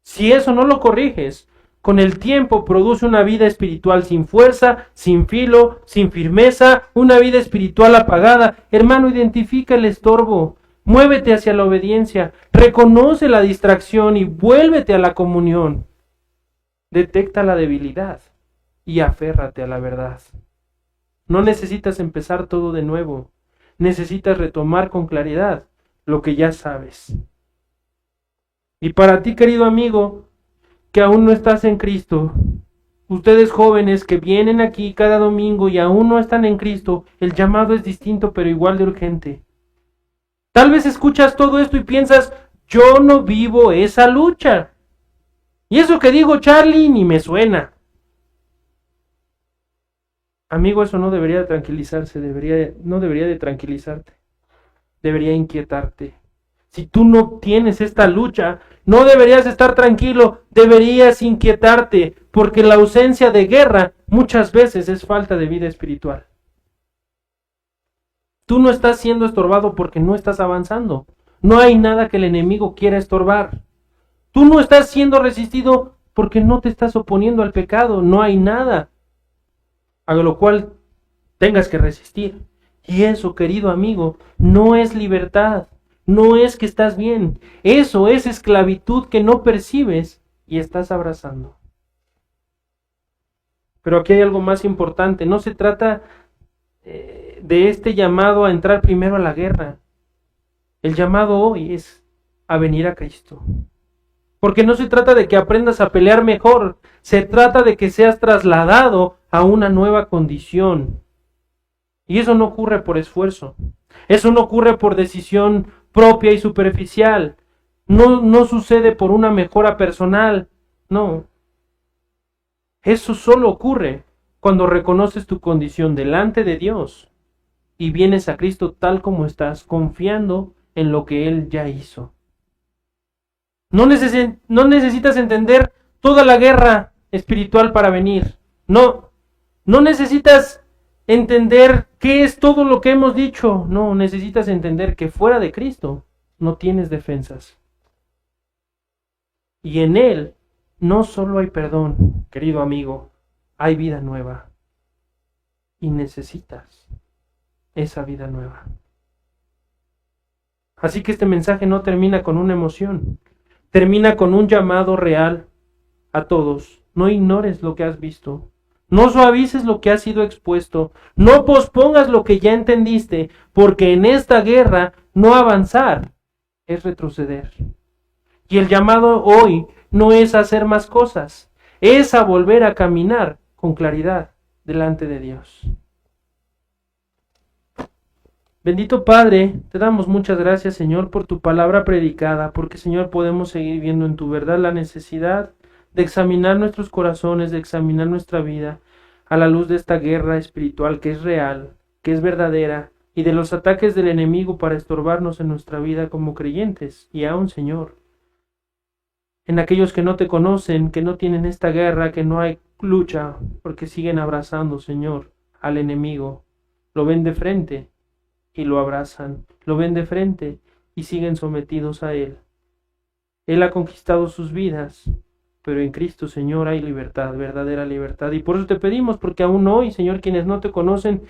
si eso no lo corriges, con el tiempo produce una vida espiritual sin fuerza, sin filo, sin firmeza, una vida espiritual apagada. Hermano, identifica el estorbo, muévete hacia la obediencia, reconoce la distracción y vuélvete a la comunión. Detecta la debilidad y aférrate a la verdad. No necesitas empezar todo de nuevo, necesitas retomar con claridad lo que ya sabes. Y para ti, querido amigo, que aún no estás en Cristo, ustedes jóvenes que vienen aquí cada domingo y aún no están en Cristo, el llamado es distinto pero igual de urgente. Tal vez escuchas todo esto y piensas, yo no vivo esa lucha. Y eso que digo, Charlie, ni me suena. Amigo, eso no debería de tranquilizarse, no debería de tranquilizarte, debería inquietarte. Si tú no tienes esta lucha, no deberías estar tranquilo, deberías inquietarte, porque la ausencia de guerra muchas veces es falta de vida espiritual. Tú no estás siendo estorbado porque no estás avanzando. No hay nada que el enemigo quiera estorbar. Tú no estás siendo resistido porque no te estás oponiendo al pecado. No hay nada a lo cual tengas que resistir. Y eso, querido amigo, no es libertad, no es que estás bien, eso es esclavitud que no percibes y estás abrazando. Pero aquí hay algo más importante, no se trata de este llamado a entrar primero a la guerra. El llamado hoy es a venir a Cristo. Porque no se trata de que aprendas a pelear mejor, se trata de que seas trasladado a una nueva condición. Y eso no ocurre por esfuerzo, eso no ocurre por decisión propia y superficial, no sucede por una mejora personal, no. Eso solo ocurre cuando reconoces tu condición delante de Dios y vienes a Cristo tal como estás, confiando en lo que Él ya hizo. No necesitas entender toda la guerra espiritual para venir. No necesitas entender qué es todo lo que hemos dicho. No, necesitas entender que fuera de Cristo no tienes defensas. Y en Él no solo hay perdón, querido amigo, hay vida nueva. Y necesitas esa vida nueva. Así que este mensaje no termina con una emoción, termina con un llamado real a todos. No ignores lo que has visto, no suavices lo que ha sido expuesto, no pospongas lo que ya entendiste, porque en esta guerra no avanzar es retroceder. Y el llamado hoy no es a hacer más cosas, es a volver a caminar con claridad delante de Dios. Bendito Padre, te damos muchas gracias, Señor, por tu palabra predicada, porque, Señor, podemos seguir viendo en tu verdad la necesidad de examinar nuestros corazones, de examinar nuestra vida a la luz de esta guerra espiritual que es real, que es verdadera, y de los ataques del enemigo para estorbarnos en nuestra vida como creyentes, y aún, Señor, en aquellos que no te conocen, que no tienen esta guerra, que no hay lucha, porque siguen abrazando, Señor, al enemigo, lo ven de frente y lo abrazan, lo ven de frente y siguen sometidos a Él. Él ha conquistado sus vidas, pero en Cristo, Señor, hay libertad, verdadera libertad. Y por eso te pedimos, porque aún hoy, Señor, quienes no te conocen,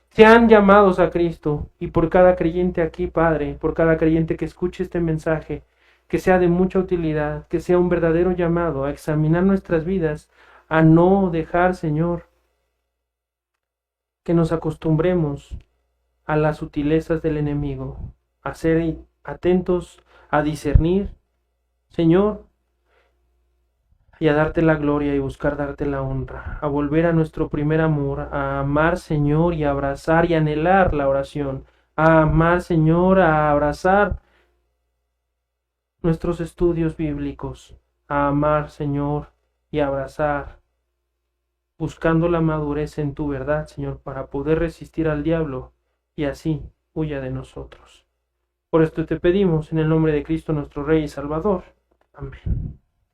sean llamados a Cristo. Y por cada creyente aquí, Padre, por cada creyente que escuche este mensaje, que sea de mucha utilidad, que sea un verdadero llamado a examinar nuestras vidas, a no dejar, Señor, que nos acostumbremos a las sutilezas del enemigo, a ser atentos, a discernir, Señor, y a darte la gloria y buscar darte la honra, a volver a nuestro primer amor, a amar, Señor, y a abrazar y anhelar la oración, a amar, Señor, a abrazar nuestros estudios bíblicos, a amar, Señor, y a abrazar, buscando la madurez en tu verdad, Señor, para poder resistir al diablo y así huya de nosotros. Por esto te pedimos en el nombre de Cristo nuestro Rey y Salvador. Amén.